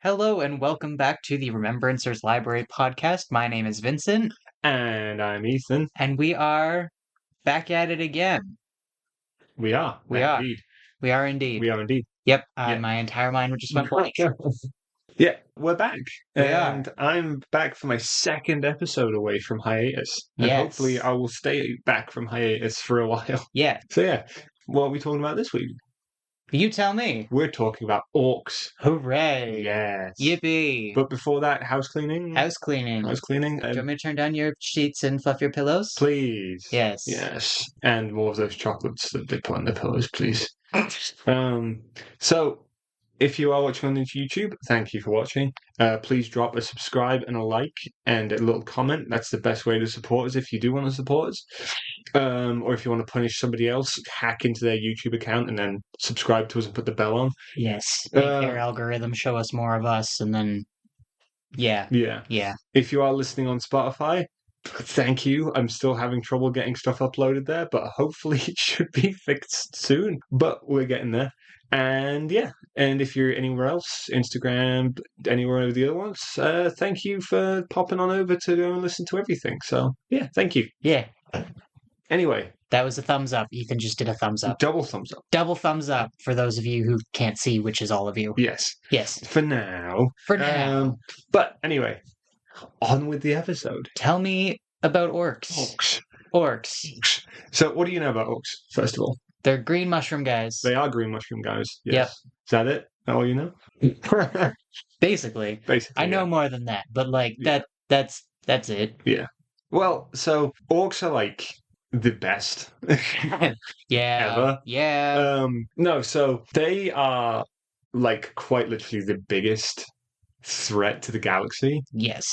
Hello and welcome back to the Remembrancers Library podcast. My name is Vincent. And I'm Ethan. And we are back at it again. We are. We are. Indeed. We are indeed. We are indeed. Yep. My entire mind just went blank. Yeah, we're back. And I'm back for my second episode away from hiatus. And yes. hopefully I will stay back from hiatus for a while. Yeah. So yeah, what are we talking about this week? You tell me. We're talking about orcs. Hooray. Yes. Yippee. But before that, house cleaning. House cleaning. House cleaning. Do you want me to turn down your sheets and fluff your pillows? Please. Yes. Yes. And more of those chocolates that they put on the pillows, please. So if you are watching on YouTube, thank you for watching. Please drop a subscribe and a like and a little comment. That's the best way to support us if you do want to support us. Or if you want to punish somebody else, hack into their YouTube account and then subscribe to us and put the bell on. Yes. Make their algorithm show us more of us and then... Yeah. If you are listening on Spotify, thank you. I'm still having trouble getting stuff uploaded there, but hopefully it should be fixed soon. But we're getting there. And yeah, and if you're anywhere else, Instagram, anywhere of the other ones, thank you for popping on over to go and listen to everything. So yeah, thank you. Yeah. Anyway. That was a thumbs up. Ethan just did a thumbs up. Double thumbs up. Double thumbs up for those of you who can't see, which is all of you. Yes. Yes. For now. But anyway, on with the episode. Tell me about orcs. Orcs. So what do you know about orcs, first of all? They're green mushroom guys. They are green mushroom guys. Yes. Yep. Is that it? Is that all you know? Basically. I know more than that, but that's it. Yeah. Well, so orcs are like the best. Yeah. Ever. Yeah. No, so they are like quite literally the biggest threat to the galaxy. Yes.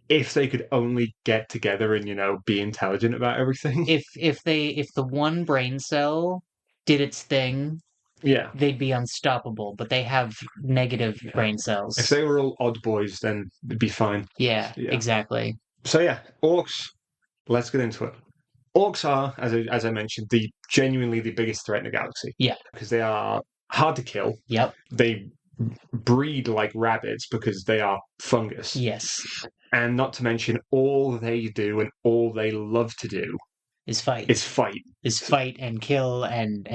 If they could only get together and, be intelligent about everything. If the one brain cell did its thing, yeah, they'd be unstoppable, but they have negative brain cells. If they were all odd boys, then it'd be fine. Yeah, exactly. So yeah, orcs, let's get into it. Orcs are, as I mentioned, genuinely the biggest threat in the galaxy. Yeah. Because they are hard to kill. Yep. They breed like rabbits because they are fungus. Yes. And not to mention, all they do and all they love to do is fight. Is fight and kill and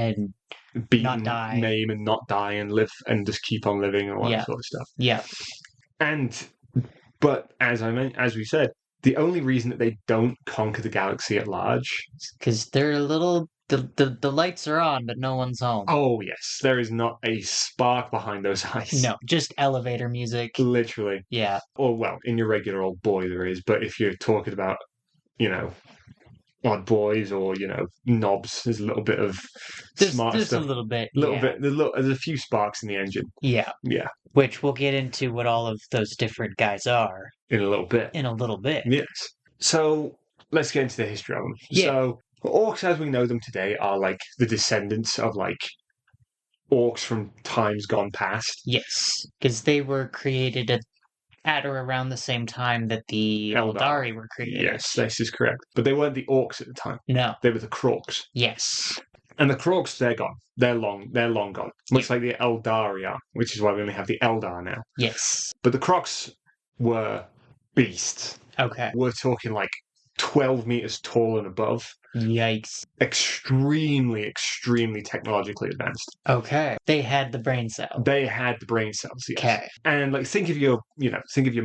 beat not die. Maim and not die and live and just keep on living and all that sort of stuff. Yeah. But as we said, the only reason that they don't conquer the galaxy at large is because they're a little. The lights are on, but no one's home. Oh, yes. There is not a spark behind those eyes. No, just elevator music. Literally. Yeah. Or, well, in your regular old boy there is, but if you're talking about, odd boys or, Nobz, there's a little bit of smart just stuff. A little bit. Bit. There's a few sparks in the engine. Yeah. Yeah. Which we'll get into what all of those different guys are. In a little bit. Yes. So, let's get into the history of them. Yeah. So, orcs as we know them today are like the descendants of orcs from times gone past. Yes, because they were created at or around the same time that the Eldari were created. Yes, this is correct. But they weren't the orcs at the time. No. They were the Krorks. Yes. And the Krorks, they're gone. They're long gone. Much like the Eldari are, which is why we only have the Eldar now. Yes. But the Krorks were beasts. Okay. We're talking 12 meters tall and above. Yikes. Extremely, extremely technologically advanced. Okay. They had the brain cells. Yes. Okay. And think of your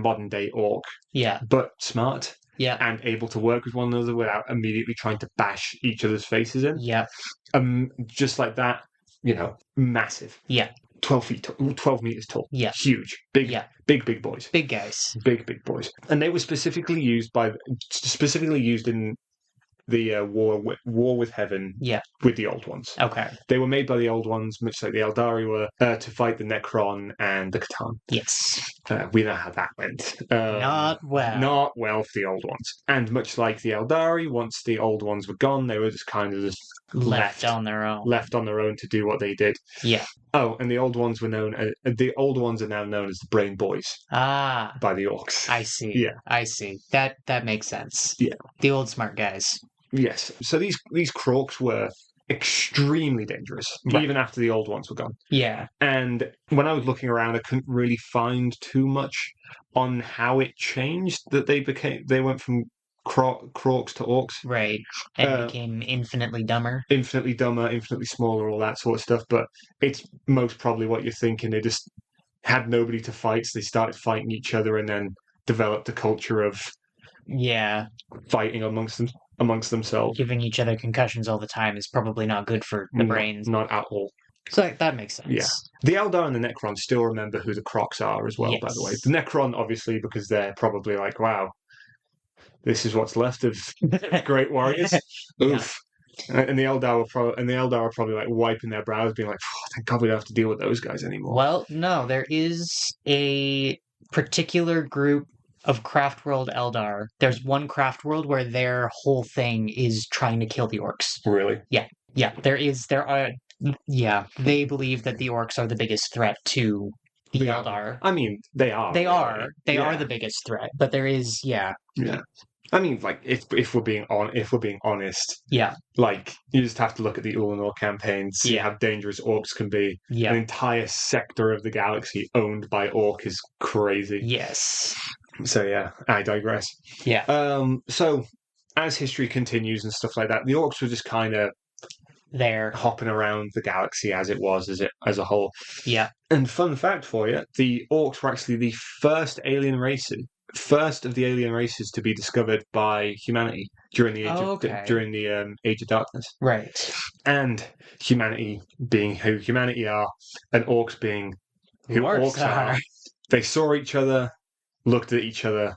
modern day orc. Yeah. But smart. Yeah. And able to work with one another without immediately trying to bash each other's faces in. Yeah. Just like that, massive. Yeah. 12 meters tall. Yeah. Huge. Big. Yeah. Big boys. Big guys. Big boys. And they were specifically used in the war with heaven. Yeah. With the Old Ones. Okay. They were made by the Old Ones, much like the Eldari were, to fight the Necron and the Catan. Yes. We know how that went. Not well. Not well for the Old Ones. And much like the Eldari, once the Old Ones were gone, they were just kind of left on their own. Left on their own to do what they did. Yeah. Oh, and the Old Ones are now known as the Brain Boys. Ah. By the Orcs. I see. Yeah. I see. That makes sense. Yeah. The old smart guys. Yes. So these Krorks were extremely dangerous, Right. even after the old ones were gone. Yeah. And when I was looking around, I couldn't really find too much on how it changed that they went from Krorks to Orks. Right. And became infinitely dumber. Infinitely dumber, infinitely smaller, all that sort of stuff. But it's most probably what you're thinking. They just had nobody to fight, so they started fighting each other and then developed a culture of fighting amongst themselves. Giving each other concussions all the time is probably not good for the brains. Not at all. So that makes sense. Yeah. The Eldar and the Necron still remember who the Krorks are as well, by the way. The Necron, obviously, because they're probably like, wow, this is what's left of great warriors. Oof. And the Eldar are probably like wiping their brows, being like, oh, thank God we don't have to deal with those guys anymore. Well, no, there is a particular group of Craft World Eldar. There's one Craft World where their whole thing is trying to kill the Orks. Really? Yeah. They believe that the Orks are the biggest threat to the Eldar. I mean, they are. They are the biggest threat, but there is, Yeah. I mean, like, if we're being honest, like, you just have to look at the Ullanor campaign, see how dangerous Orks can be. An entire sector of the galaxy owned by Ork is crazy. Yes. So yeah, I digress. Yeah. So as history continues and stuff like that, the Orks were just kind of there, hopping around the galaxy as it was, as a whole. Yeah. And fun fact for you, the Orks were actually the first of the alien races to be discovered by humanity during the Age of Darkness. Right. And humanity being who humanity are, and Orks being who Orks are, they saw each other, looked at each other,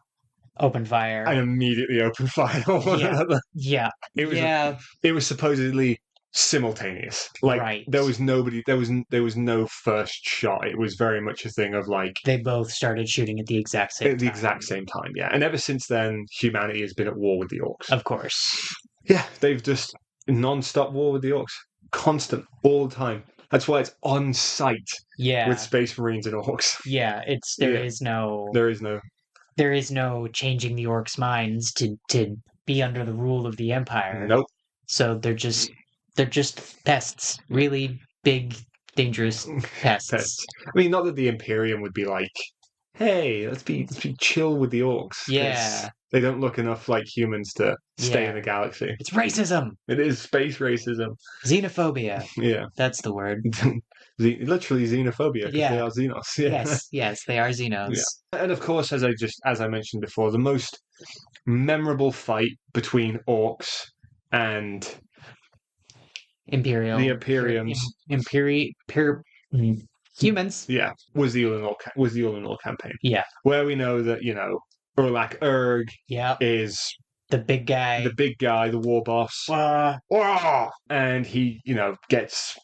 opened fire, and immediately opened fire on one another. Yeah. It was supposedly simultaneous. Like there was no first shot. It was very much a thing of like they both started shooting at the exact same time. Yeah. And ever since then, humanity has been at war with the Orks. Of course. Yeah, they've just non-stop war with the Orks, constant, all the time. That's why it's on site. Yeah. With Space Marines and Orks. Yeah, there is no changing the Orks' minds to be under the rule of the Empire. Nope. So they're just pests. Really big, dangerous pests. I mean, not that the Imperium would be like, hey, let's be chill with the Orks. Yeah. They don't look enough like humans to stay in the galaxy. It's racism. It is space racism. Xenophobia. Yeah. That's the word. Literally xenophobia, because they are Xenos. Yeah. Yes, they are Xenos. Yeah. And of course, as I mentioned before, the most memorable fight between Orks and Imperium. The Imperiums. Humans. Yeah. Was the Ullanor campaign. Yeah. Where we know that, WAAAGH is the big guy. The Warboss. And he, gets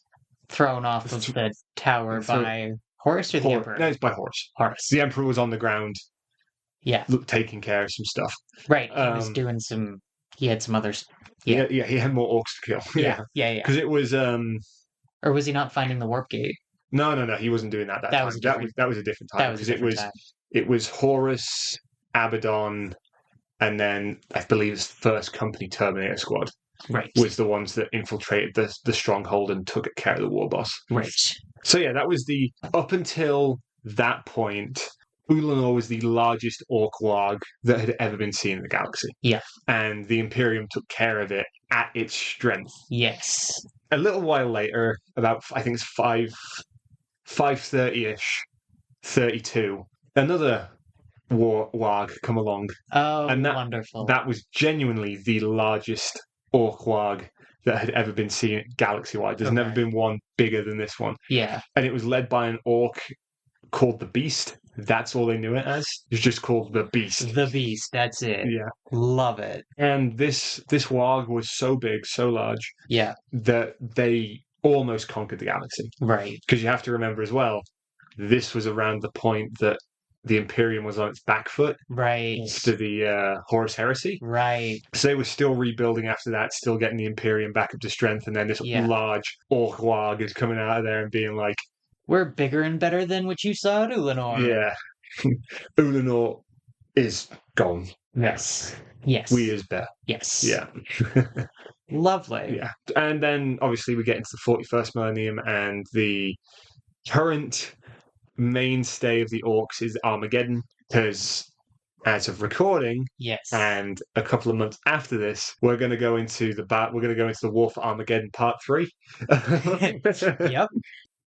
thrown off of the tower by Horus or the Emperor? No, it's by Horus. Horus. The Emperor was on the ground. Yeah. Taking care of some stuff. Right. He was doing some. He had some others. Yeah. He had more Orks to kill. Yeah. Because it was. Or was he not finding the warp gate? No. He wasn't doing that. That was a different time. It was Horus, Abaddon, and then I believe his first company Terminator Squad. Right. Was the ones that infiltrated the stronghold and took care of the Warboss. Right. So yeah, that was up until that point, Ullanor was the largest Ork WAAAGH that had ever been seen in the galaxy. Yeah. And the Imperium took care of it at its strength. Yes. A little while later, about, I think it's 530-ish, 32, another WAAAGH come along. Oh, and wonderful. That was genuinely the largest Ork WAAAGH that had ever been seen galaxy-wide. There's never been one bigger than this one. Yeah. And it was led by an Ork called the Beast. That's all they knew it as. It was just called the Beast. The Beast, that's it. Yeah. Love it. And this WAAAGH was so big, so large, that they almost conquered the galaxy. Right. Because you have to remember as well, this was around the point that the Imperium was on its back foot. Right. After the Horus Heresy. Right. So they were still rebuilding after that, still getting the Imperium back up to strength, and then this large Ork WAAAGH is coming out of there and being like, we're bigger and better than what you saw at Ullanor. Yeah. Ullanor is gone. Yes. We is better. Yes. Yeah. Lovely. Yeah. And then obviously we get into the 41st millennium, and the current mainstay of the Orks is Armageddon, because as of recording, Yes. and a couple of months after this, we're going to go into the War for Armageddon Part 3. Yep.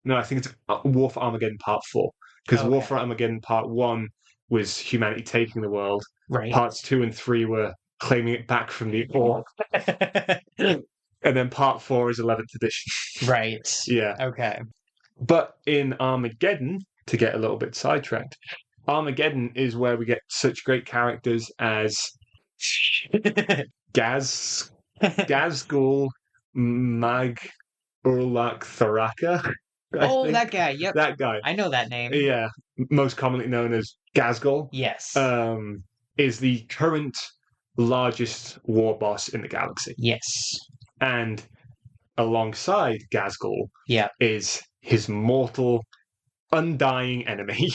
No, I think it's War for Armageddon Part 4, because War Okay. for Armageddon Part 1 was humanity taking the world. Right. Parts 2 and 3 were claiming it back from the Ork. And then Part 4 is 11th edition. Right. Yeah. Okay. But in Armageddon, to get a little bit sidetracked, Armageddon is where we get such great characters as Ghazghkull, Log.35. Oh, that guy. Yep. That guy. I know that name. Yeah, most commonly known as Ghazghkull. Yes. Is the current largest Warboss in the galaxy. Yes. And alongside Ghazghkull is his mortal, undying enemy.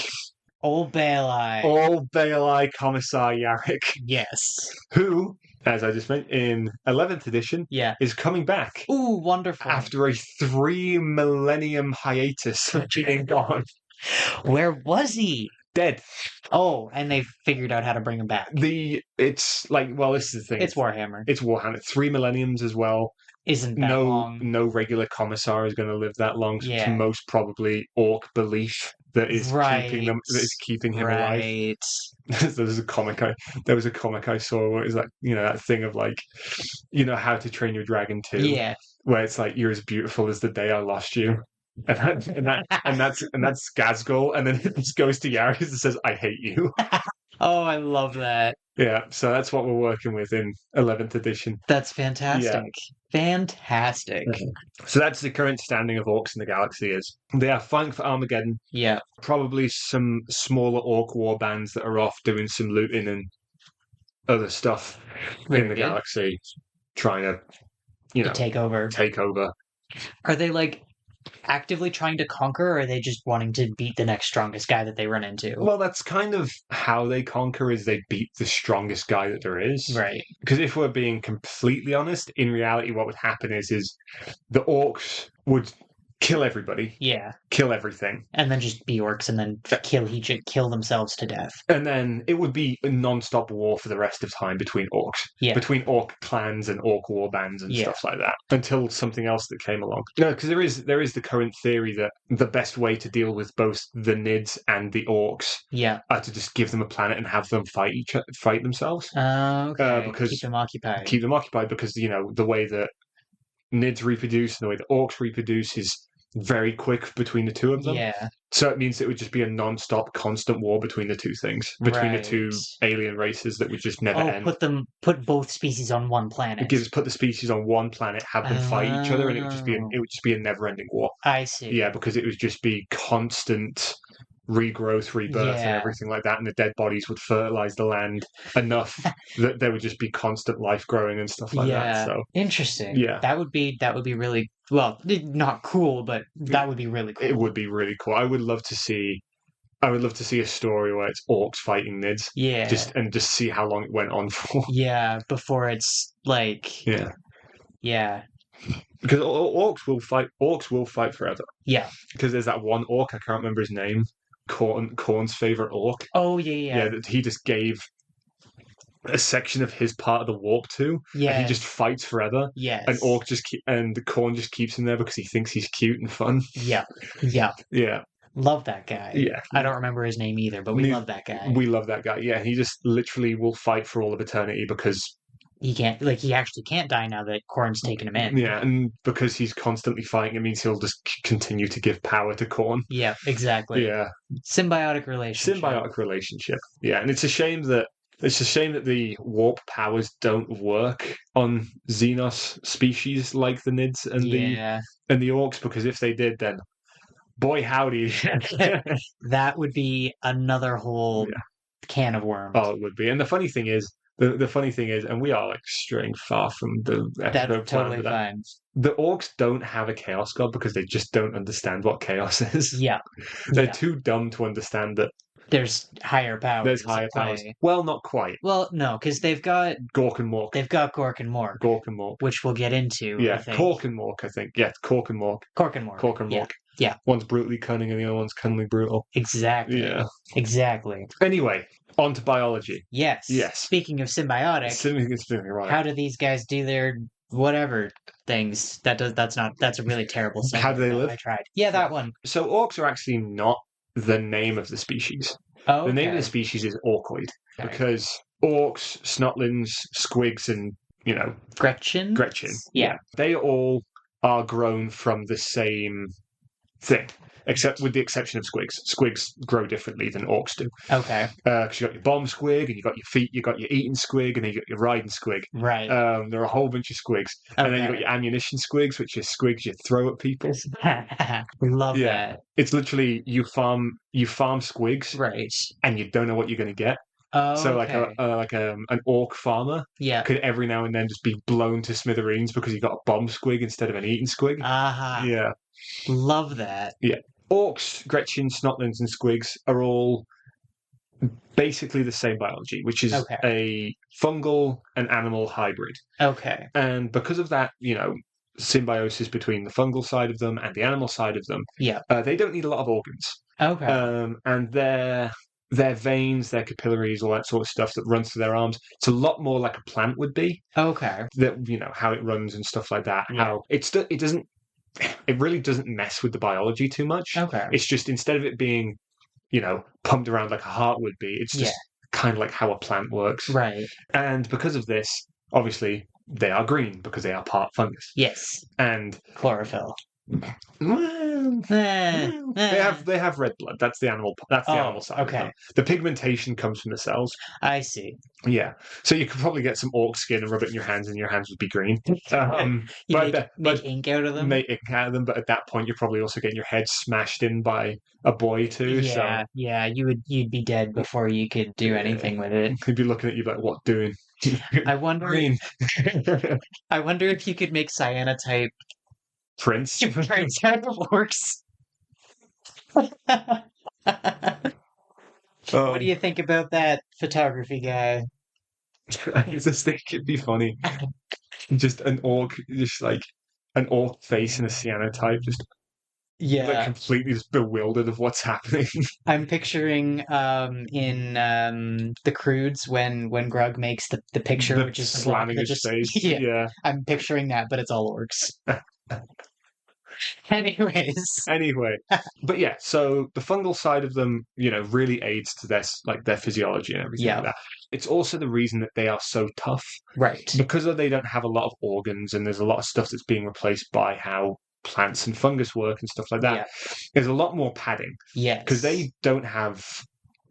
Old WAAAGH. Old WAAAGH Commissar Yarrick. Yes. Who, as I just mentioned, in 11th edition, is coming back. Ooh, wonderful. After a 3 millennium hiatus of being gone. Where was he? Dead. Oh, and they figured out how to bring him back. It's like, well, this is the thing. It's Warhammer. It's Warhammer. 3 millenniums as well. Isn't that long. No regular commissar is going to live that long. So Yeah. it's most probably Ork belief that is keeping him alive. There was a comic I saw where it was like, that thing of like, How to Train Your Dragon 2. Yeah. Where it's like, you're as beautiful as the day I lost you. And that's Ghazghkull, and then it just goes to Yarrick and says, "I hate you." Oh, I love that. Yeah, so that's what we're working with in 11th edition. That's fantastic. Yeah. Fantastic. So that's the current standing of Orks in the galaxy. Is they are fighting for Armageddon. Yeah. Probably some smaller Ork war bands that are off doing some looting and other stuff in the galaxy, trying to, take over. Are they like actively trying to conquer, or are they just wanting to beat the next strongest guy that they run into? Well, that's kind of how they conquer, is they beat the strongest guy that there is. Right. Because if we're being completely honest, in reality what would happen is the Orks would kill everybody. Yeah. Kill everything. And then just be Orks and then kill themselves to death. And then it would be a non-stop war for the rest of time between Orks. Yeah. Between Ork clans and Ork war bands and stuff like that. Until something else that came along. No, because there is the current theory that the best way to deal with both the Nids and the Orks are to just give them a planet and have them fight themselves. Okay. Because keep them occupied. Keep them occupied because, the way that Nids reproduce and the way that Orks reproduce is very quick between the two of them. Yeah. So it means it would just be a non-stop, constant war between the two things, between the two alien races that would just never end. Put both species on one planet. Put the species on one planet, have them fight each other, and it would just be a never-ending war. I see. Yeah, because it would just be constant regrowth, rebirth, and everything like that, and the dead bodies would fertilize the land enough that there would just be constant life growing and stuff like that. So interesting. Yeah, that would be really not cool, but that would be really cool. It would be really cool. I would love to see a story where it's Orks fighting Nids. Yeah, just see how long it went on for. Yeah, before it's like. Yeah. Because Orks will fight forever. Yeah. Because there's that one Ork, I can't remember his name. Khorne's favorite Ork. Oh, yeah. Yeah, that he just gave a section of his part of the warp to. Yeah. And he just fights forever. Yes. And Khorne just keeps him there because he thinks he's cute and fun. Yeah. Yeah. Yeah. Love that guy. Yeah. I don't remember his name either, but we love that guy. We love that guy. Yeah. He just literally will fight for all of eternity because he actually can't die now that Khorne's taken him in. Yeah, and because he's constantly fighting, it means he'll just continue to give power to Khorne. Yeah, exactly. Yeah. Symbiotic relationship. Yeah, and it's a shame that the warp powers don't work on Xenos species like the Nids and the Orks, because if they did, then boy howdy. That would be another whole can of worms. Oh, it would be. And the funny thing is, and we are straying far from the episode. That's totally fine. The Orks don't have a chaos god because they just don't understand what chaos is. Yeah. They're too dumb to understand that there's higher powers. There's higher powers. Well, not quite. Well, no, because they've got Gork and Mork. They've got Gork and Mork. Gork and Mork. Which we'll get into, yeah, I think. Kork and Mork, I think. Yeah, Kork and Mork. Kork and Mork. Kork and Mork. Yeah. One's brutally cunning and the other one's cunningly brutal. Exactly. Yeah. Exactly. Anyway, on to biology. Yes. Speaking of symbiotic, how do these guys do their whatever things? That's a really terrible symbol. How do they live? I tried. Yeah, that one. So orcs are actually not the name of the species. Oh, okay. The name of the species is Orkoid. Okay. Because orcs, Snotlings, Squigs, and, Gretchen? Yeah. They all are grown from the same thing, except with the exception of Squigs. Squigs grow differently than orcs do. Okay. Because you got your bomb squig, and you got your feet, you got your eating squig, and then you got your riding squig. Right. There are a whole bunch of squigs. Okay. And then you got your ammunition squigs, which are squigs you throw at people. Love that. It's literally you farm squigs, right? And you don't know what you're going to get. Oh, so okay. an orc farmer could every now and then just be blown to smithereens because he got a bomb squig instead of an eating squig. Aha. Yeah. Love that. Yeah. Orcs, Gretchen, Snotlings, and Squigs are all basically the same biology, which is a fungal and animal hybrid. Okay. And because of that, symbiosis between the fungal side of them and the animal side of them, they don't need a lot of organs. Okay. And their veins, their capillaries, all that sort of stuff that runs through their arms, it's a lot more like a plant would be. Okay. That, how it runs and stuff like that. Yeah. How it really doesn't mess with the biology too much. Okay. It's just, instead of it being, pumped around like a heart would be, it's just kind of like how a plant works. Right. And because of this, obviously, they are green because they are part fungus. Yes. And chlorophyll. They have red blood. That's the animal. That's the animal side. Okay. The pigmentation comes from the cells. I see. Yeah. So you could probably get some orc skin and rub it in your hands, and your hands would be green. Make ink out of them. Make ink out of them, but at that point, you're probably also getting your head smashed in by a boy too. Yeah. So. Yeah. You'd be dead before you could do anything with it. He'd be looking at you like, "What doing?" I wonder. I wonder if you could make cyanotype. Prince out of orcs. What do you think about that photography guy? I just think it'd be funny. Just an orc, just like an orc face in a cyanotype, just completely just bewildered of what's happening. I'm picturing in the Crudes when Grug makes the picture, which is slamming his face. Yeah, I'm picturing that, but it's all orcs. Anyway, but yeah, so the fungal side of them, really aids to their physiology and everything like that. It's also the reason that they are so tough, right? Because they don't have a lot of organs, and there's a lot of stuff that's being replaced by how plants and fungus work and stuff like that. Yeah. There's a lot more padding, because they don't have.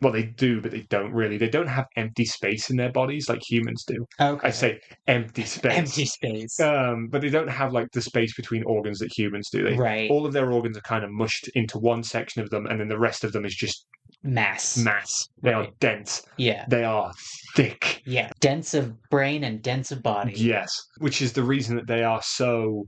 Well, they do, but they don't really. They don't have empty space in their bodies like humans do. Okay. I say empty space. Empty space. But they don't have the space between organs that humans do. Right. All of their organs are kind of mushed into one section of them, and then the rest of them is just mass. They are dense. Yeah. They are thick. Yeah. Dense of brain and dense of body. Yes. Which is the reason that they are so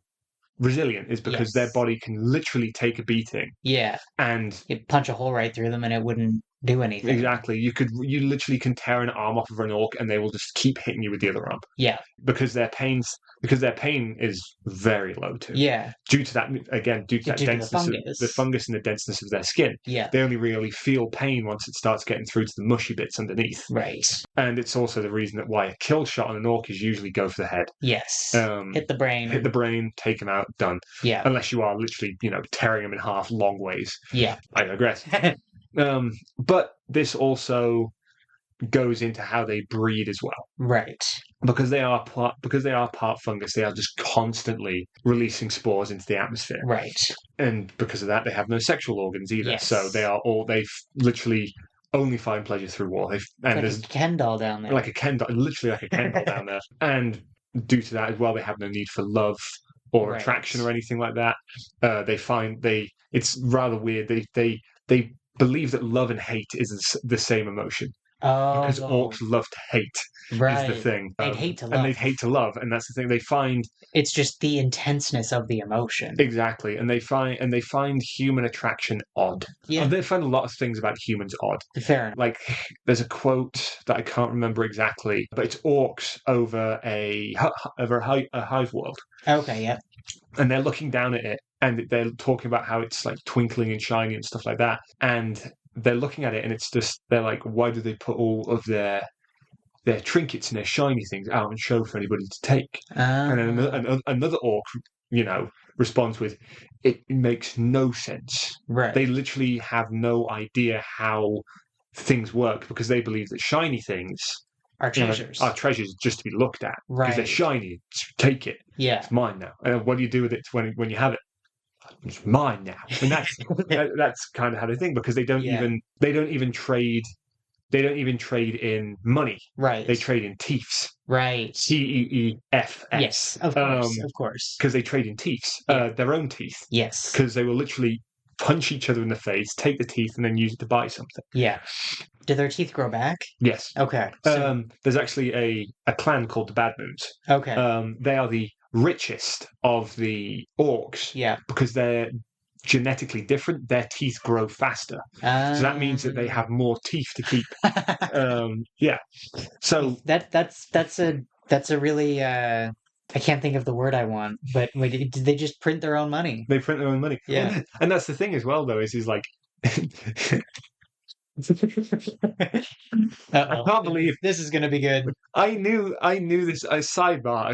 resilient, is because their body can literally take a beating. Yeah. And you'd punch a hole right through them and it wouldn't do anything. Exactly. You literally can tear an arm off of an orc and they will just keep hitting you with the other arm. Yeah. Because their pain is very low too. Yeah. Due to that density, the fungus and the denseness of their skin. Yeah. They only really feel pain once it starts getting through to the mushy bits underneath. Right. And it's also the reason that why a kill shot on an orc is usually go for the head. Yes. Hit the brain. Take him out, done. Yeah. Unless you are literally, tearing him in half long ways. Yeah. I digress. But this also goes into how they breed as well. Right. Because they are part fungus, they are just constantly releasing spores into the atmosphere. Right. And because of that, they have no sexual organs either. Yes. So they literally only find pleasure through war. There's a Ken doll down there. Literally like a Ken doll down there. And due to that as well, they have no need for love or attraction or anything like that. It's rather weird. They believe that love and hate is the same emotion. because Oh, orcs love to hate is the right. thing. They'd hate to And love. they'd hate to love, and that's the thing. They find It's just the intenseness of the emotion. exactly, and they find human attraction odd. Yeah, They find a lot of things about humans odd. fair enough. Like there's a quote that I can't remember exactly, but it's orcs over a hive world, Okay, yep. and they're looking down at it, and they're talking about how it's like twinkling and shiny and stuff like that, and they're looking at it, and it's just they're like, why do they put all of their trinkets and their shiny things out and show for anybody to take? And then another orc, responds with, "It makes no sense. Right. They literally have no idea how things work because they believe that shiny things Are treasures. are treasures just to be looked at because they're Right. shiny. Take it. Yeah. It's mine now. And what do you do with it when you have it? It's mine now. And that's kind of how they think because they don't Yeah. even trade. They don't even trade in money. Right. They trade in teeths. Right. TEEFS. Yes, of course, of course. Because they trade in teeths, Yeah. their own teeth. Yes. Because they will literally punch each other in the face, take the teeth, and then use it to buy something. Yeah. Do their teeth grow back? Yes. Okay. So, there's actually a clan called the Bad Moons. okay. They are the richest of the orcs. Yeah. Because they're genetically different, their teeth grow faster. So that means that they have more teeth to keep. Yeah. So that's a really I can't think of the word I want, but wait, did they just print their own money? they print their own money. Yeah. And that's the thing as well, though, is like I can't believe this is going to be good. I knew this. A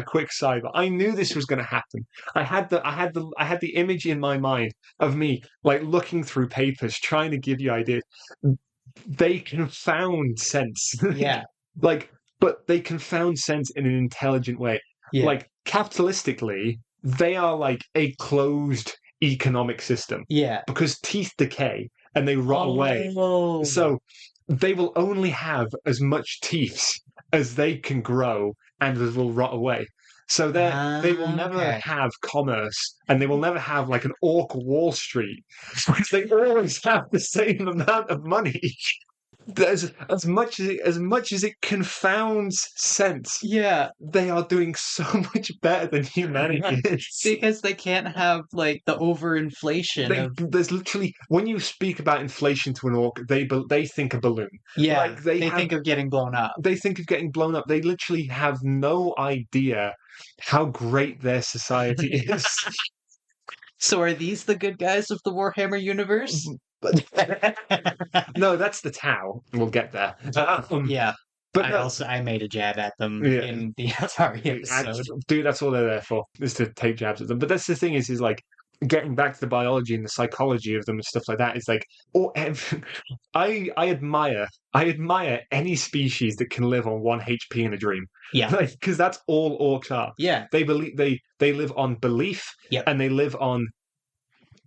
quick sidebar. I knew this was going to happen. I had the image in my mind of me like looking through papers, trying to give you ideas. They confound sense. Yeah. But they confound sense in an intelligent way. Yeah. Like capitalistically, they are like a closed economic system. Yeah. Because teeth decay and they rot away. So they will only have as much teeth as they can grow and as will rot away. So they will never have commerce and they will never have like an orc Wall Street because they always have the same amount of money. As much as it confounds sense, yeah, they are doing so much better than humanity is because they can't have like the overinflation. There's literally when you speak about inflation to an orc, they think a balloon. Yeah, like they think of getting blown up. They think of getting blown up. They literally have no idea how great their society is. So are these the good guys of the Warhammer universe? No, that's the Tau. We'll get there. Yeah. But I made a jab at them in the Atari episode. Dude, that's all they're there for, is to take jabs at them. But that's the thing is like getting back to the biology and the psychology of them and stuff like that. It's like, I admire any species that can live on 1 HP in a dream. Yeah, because that's all orcs are. Yeah, they believe they live on belief. Yep. And they live on.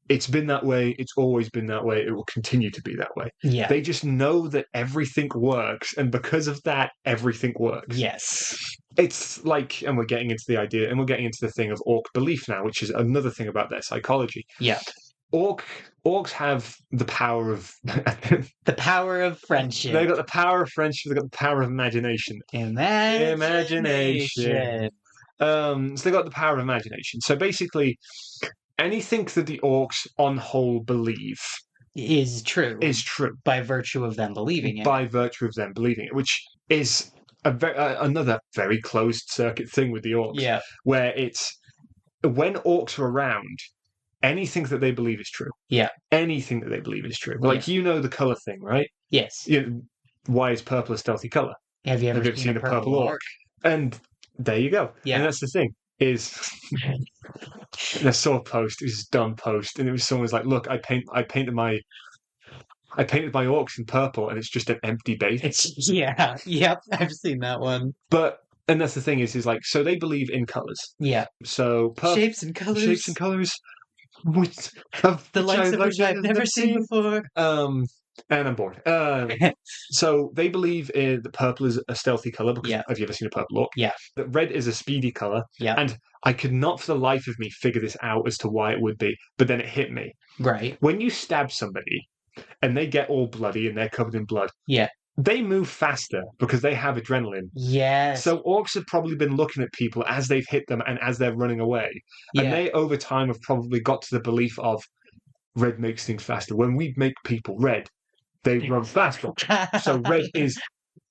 It's been that way. It's always been that way. It will continue to be that way. Yeah. They just know that everything works, and because of that, everything works. Yes. It's like, and we're getting into the idea, and we're getting into the thing of orc belief now, which is another thing about their psychology. Yeah. Orcs have the power of the power of friendship. They've got the power of friendship. They've got the power of imagination. Imagination. So they've got the power of imagination. So basically, anything that the orcs on whole believe is true. By virtue of them believing it. Which is another very closed circuit thing with the orcs. Yeah. Where it's when orcs are around, anything that they believe is true. Yeah. Anything that they believe is true. Like, the colour thing, right? Yes. Why is purple a stealthy colour? Have you ever seen a purple orc? And there you go. Yeah. And that's the thing, is I saw a post, it was a dumb post, and it was someone's like, look, I painted my orcs in purple, and it's just an empty base. Yep, I've seen that one. And that's the thing is like, so they believe in colours. Yeah. So shapes and colours. The likes of which I've never seen before. And I'm bored. So they believe that purple is a stealthy colour, because have you ever seen a purple orc? Yeah. That red is a speedy colour. Yeah. And I could not for the life of me figure this out as to why it would be, but then it hit me. Right. When you stab somebody and they get all bloody and they're covered in blood, they move faster because they have adrenaline. Yes. So orcs have probably been looking at people as they've hit them and as they're running away. And Yeah. they, over time, have probably got to the belief of red makes things faster. When we make people red, they run faster. So red is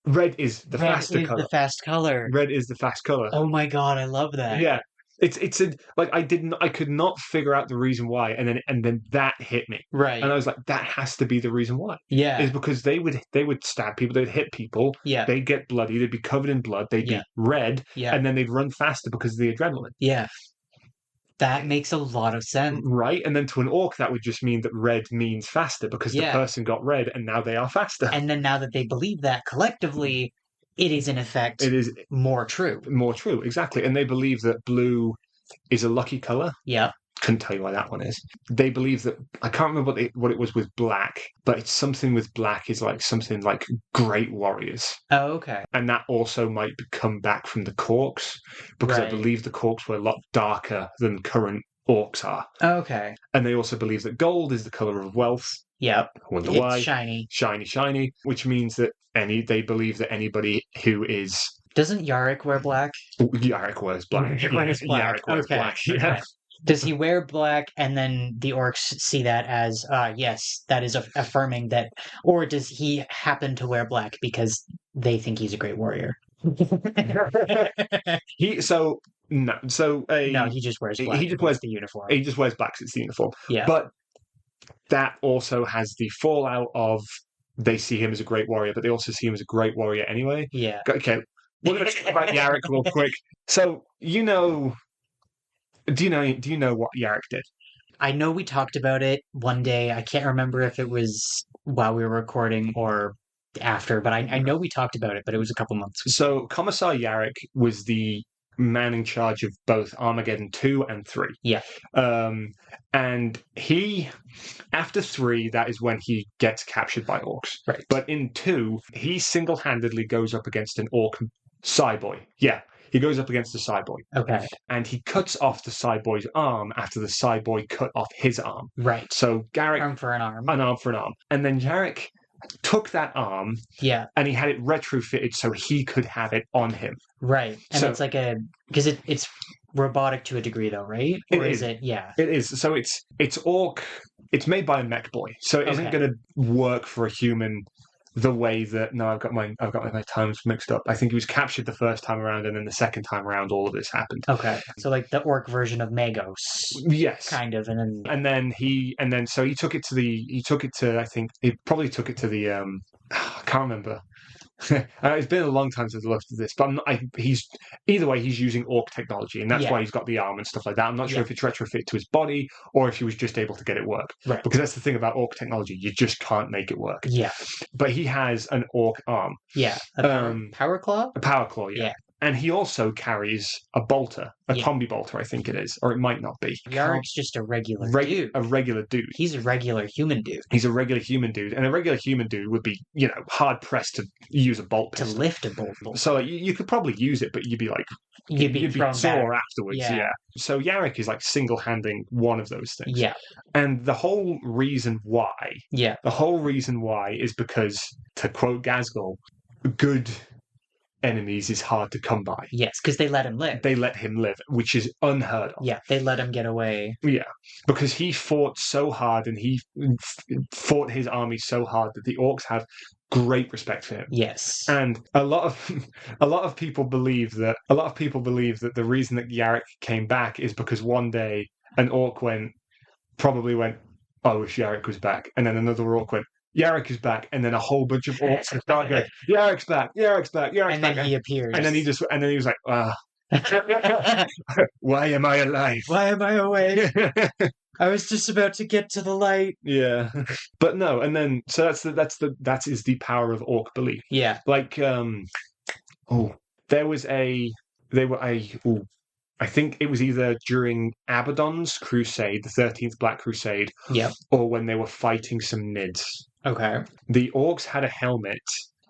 the faster color. The fast color. Red is the fast color. Oh my god, I love that. Yeah. It's a like I could not figure out the reason why, and then that hit me. Right. And I was like, that has to be the reason why. Yeah. Is because they would stab people, they'd hit people, Yeah. they'd get bloody, they'd be covered in blood, they'd be red, and then they'd run faster because of the adrenaline. Yeah. That makes a lot of sense. Right? And then to an orc, that would just mean that red means faster because the person got red and now they are faster. And then now that they believe that collectively, it is in effect more true. More true, exactly. And they believe that blue is a lucky color. Yeah. Couldn't tell you why that one is. They believe that, I can't remember what it was with black, but it's something with black is like something like great warriors. Oh, okay. And that also might come back from the Krorks, because I believe the Krorks were a lot darker than current orcs are. Okay. And they also believe that gold is the color of wealth. Yep. I wonder why. Shiny. Shiny, which means that they believe that anybody who is... Doesn't Yarrick wear black? Yarrick wears black. Yarrick wears black. Yeah. Does he wear black and then the orcs see that as, yes, that is affirming that, or does he happen to wear black because they think he's a great warrior? No, he just wears black. He just wears the uniform. He just wears black 'cause it's the uniform. Yeah. But that also has the fallout of they see him as a great warrior, but they also see him as a great warrior anyway. Yeah. Okay, we're going to talk about Yarrick real quick. So, do you know what Yarrick did? I know we talked about it one day. I can't remember if it was while we were recording or after, but I know we talked about it, but it was a couple months ago. So Commissar Yarrick was the man in charge of both Armageddon 2 and 3. Yeah. And he, after 3, that is when he gets captured by orcs. Right. But in 2, he single-handedly goes up against an orc Cyboy. Yeah. He goes up against the Cyboy. Okay. And he cuts off the Cyboy's arm after the Cyboy cut off his arm. Right. So Yarrick... Arm for an arm. An arm for an arm. And then Yarrick took that arm, and he had it retrofitted so he could have it on him. Right, and so, it's like because it's robotic to a degree, though, right? Or is it? Yeah, it is. So it's orc. It's made by a Mekboyz, so it isn't going to work for a human the way that. No, I've got my times mixed up. I think he was captured the first time around, and then the second time around, all of this happened. Okay, so like the orc version of Mekboyz. Yes, kind of, and then he took it to I think he probably took it to the I can't remember. It's been a long time since I looked at this, but he's using orc technology, and that's why he's got the arm and stuff like that. I'm not sure if it's retrofit to his body or if he was just able to get it work. Right. Because that's the thing about orc technology, you just can't make it work. Yeah. But he has an orc arm. Yeah. Power claw? A power claw, yeah. And he also carries a bolter, a combi bolter, I think it is, or it might not be. Yarrick's just a regular dude. A regular dude. He's a regular human dude. He's a regular human dude, and a regular human dude would be, hard pressed to use a bolt pistol. To lift a bolt pistol. So you could probably use it, but you'd be like, you'd be sore afterwards. Yeah. So Yarrick is like single-handing one of those things. Yeah. And the whole reason why. Yeah. The whole reason why is because, to quote Ghazghkull, good enemies is hard to come by. Yes, because they let him live. They let him live, which is unheard of. Yeah, they let him get away. Yeah, because he fought so hard and he fought his army so hard that the orcs have great respect for him. Yes. And a lot of people believe that the reason that Yarrick came back is because one day an orc probably went, I wish Yarrick was back. And then another orc went, Yarrick is back, and then a whole bunch of orcs start going, Yarrick's back, Yarrick's back, Yarrick's back. And then he appears. And then he was like, why am I alive? Why am I awake? I was just about to get to the light. Yeah. But no, and then so that is the power of orc belief. Yeah. Like I think it was either during Abaddon's crusade, the 13th Black Crusade, or when they were fighting some Nids. Okay. The orcs had a helmet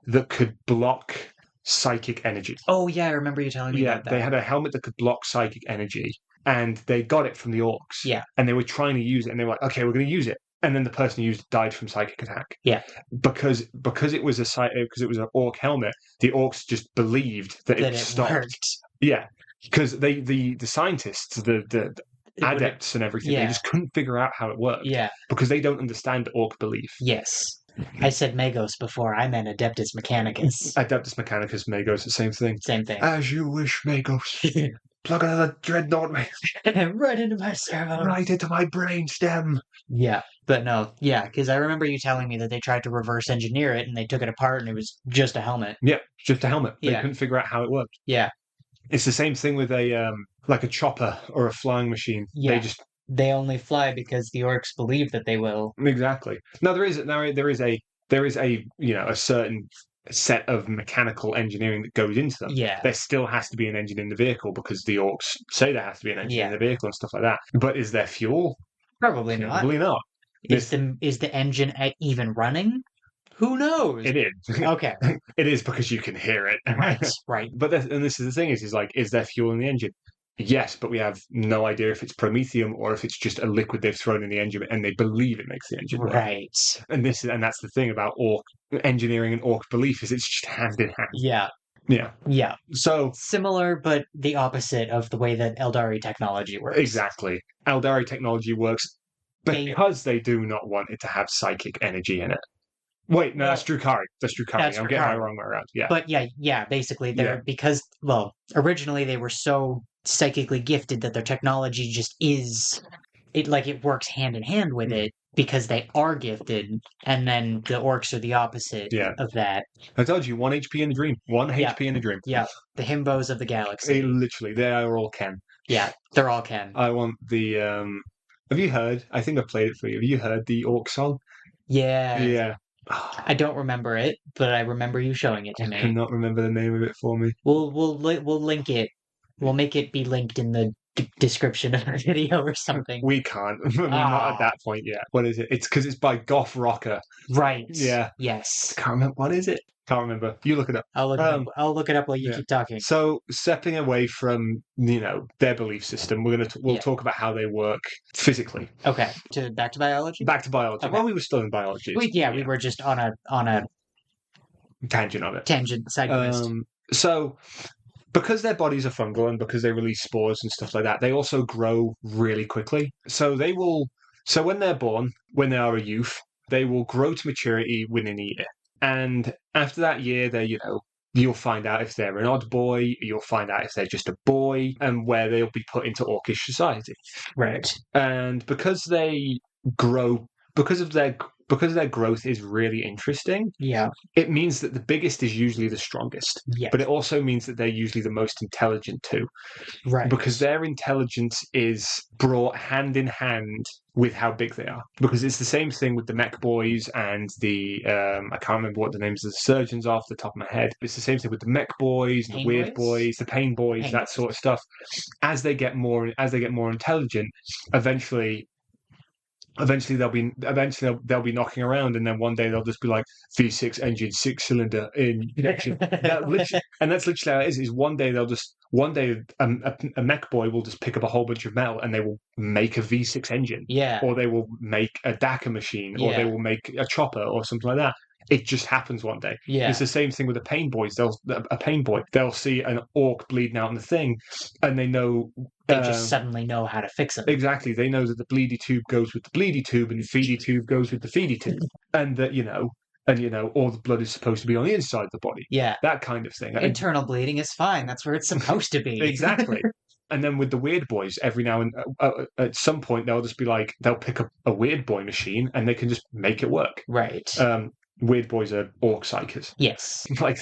that could block psychic energy. Oh, yeah, I remember you telling me about that. Yeah, they had a helmet that could block psychic energy, and they got it from the orcs. Yeah. And they were trying to use it, and they were like, okay, we're going to use it. and then the person who used it died from psychic attack. Yeah. Because it was an orc helmet, the orcs just believed that it stopped. Worked. Yeah, because the scientists, the adepts and everything, they just couldn't figure out how it worked. Yeah. Because they don't understand orc belief. Yes. I said Magos before. I meant Adeptus Mechanicus. Adeptus Mechanicus, Magos, the same thing. Same thing. As you wish, Magos. Plug another dreadnought right into my servo. Right into my brainstem. Yeah, but no, yeah, because I remember you telling me that they tried to reverse engineer it and they took it apart and it was just a helmet. Yeah, just a helmet. They Yeah. couldn't figure out how it worked. Yeah. It's the same thing with a like a chopper or a flying machine. Yeah. They only fly because the orcs believe that they will. Exactly. Now there is a a certain set of mechanical engineering that goes into them. Yeah. There still has to be an engine in the vehicle because the orcs say there has to be an engine in the vehicle and stuff like that. But is there fuel? Probably not. Probably not. Is the engine even running? Who knows? It is. Okay. It is because you can hear it. Right. But this is the thing is there fuel in the engine? Yes, but we have no idea if it's promethium or if it's just a liquid they've thrown in the engine and they believe it makes the engine work. Right. And that's the thing about orc engineering and orc belief is it's just hand in hand. Yeah. Yeah. Yeah. So similar, but the opposite of the way that Eldari technology works. Exactly. Eldari technology works because they do not want it to have psychic energy in it. Wait, no, that's Drukhari. I'm getting my wrong way around. Yeah. But yeah, basically because originally they were so psychically gifted that their technology just it works hand in hand with it because they are gifted, and then the orcs are the opposite of that. I told you, 1 HP in the dream. 1 HP in the dream. Yeah. The himbos of the galaxy. Literally, they are all Ken. Yeah, they're all Ken. I want the have you heard? I think I played it for you. Have you heard the orc song? Yeah. Yeah. I don't remember it, but I remember you showing it to me. I cannot remember the name of it for me. We'll link it. We'll make it be linked in the description of our video or something. We can't. We're not at that point yet. What is it? It's because it's by Goth Rocker. Right. Yeah. Yes. Can't remember. What is it? Can't remember. You look it up. I'll look it up while you keep talking. So stepping away from their belief system, we'll talk about how they work physically. Okay. Back to biology. Okay. Well, we were still in biology. We were just on a tangent of it. Tangent side quest. So because their bodies are fungal and because they release spores and stuff like that, they also grow really quickly. So when they're born, when they are a youth, they will grow to maturity within a year. And after that year, you'll find out if they're an odd boy, you'll find out if they're just a boy, and where they'll be put into orcish society. Right. And because they grow, because their growth is really interesting, it means that the biggest is usually the strongest. Yes. But it also means that they're usually the most intelligent too. Right. Because their intelligence is brought hand in hand with how big they are. Because it's the same thing with the Mekboyz and the I can't remember what the names of the surgeons are off the top of my head. But it's the same thing with the Mekboyz, the Weirdboyz, the Painboyz, that sort of stuff. As they get more intelligent, eventually they'll be knocking around, and then one day they'll just be like V6 engine, 6-cylinder injection. And that's literally how it is. Is one day a mech boy will just pick up a whole bunch of metal and they will make a V6 engine, or they will make a DACA machine, or they will make a chopper or something like that. It just happens one day. Yeah. It's the same thing with a Painboyz. They'll see an orc bleeding out in the thing, and they know. They just suddenly know how to fix it. Exactly. They know that the bleedy tube goes with the bleedy tube, and the feedy tube goes with the feedy tube, and that all the blood is supposed to be on the inside of the body. Yeah. That kind of thing. Internal bleeding is fine. That's where it's supposed to be. Exactly. And then with the Weirdboyz, every now and at some point they'll just be like, they'll pick up a Weirdboy machine and they can just make it work. Right. Weirdboyz are orc psychers. Yes. Like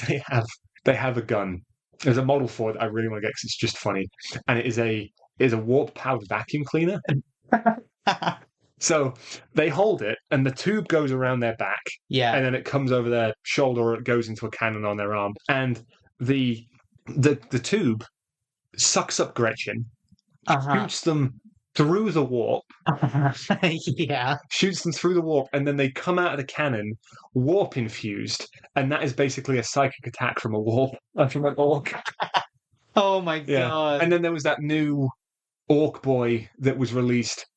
they have a gun. There's a model for it I really want to get because it's just funny, and it is a warp powered vacuum cleaner. So they hold it, and the tube goes around their back, and then it comes over their shoulder, or it goes into a cannon on their arm, and the tube sucks up Gretchen, shoots them through the warp, shoots them through the warp, and then they come out of the cannon warp infused, and that is basically a psychic attack from a warp, from an orc. Oh my god! And then there was that new orc boy that was released